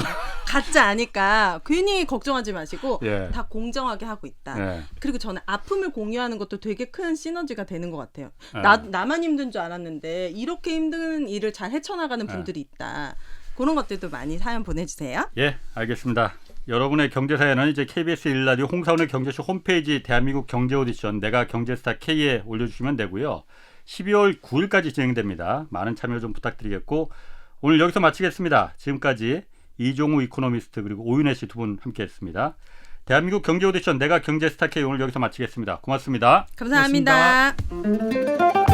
F: 가짜 아니까 괜히 걱정하지 마시고
D: 예.
F: 다 공정하게 하고 있다.
D: 예.
F: 그리고 저는 아픔을 공유하는 것도 되게 큰 시너지가 되는 것 같아요.
D: 예.
F: 나만 힘든 줄 알았는데 이렇게 힘든 일을 잘 헤쳐나가는 분들이 있다. 그런 것들도 많이 사연 보내주세요.
D: 예, 알겠습니다. 여러분의 경제 사연은 이제 KBS 1라디오 홍사원의 경제쇼 홈페이지 대한민국 경제 오디션 내가 경제스타 K에 올려주시면 되고요. 12월 9일까지 진행됩니다. 많은 참여 좀 부탁드리겠고 오늘 여기서 마치겠습니다. 지금까지 이종우 이코노미스트 그리고 오윤혜 씨 두 분 함께했습니다. 대한민국 경제 오디션 내가 경제스타 K 오늘 여기서 마치겠습니다. 고맙습니다.
F: 감사합니다.
E: 고맙습니다.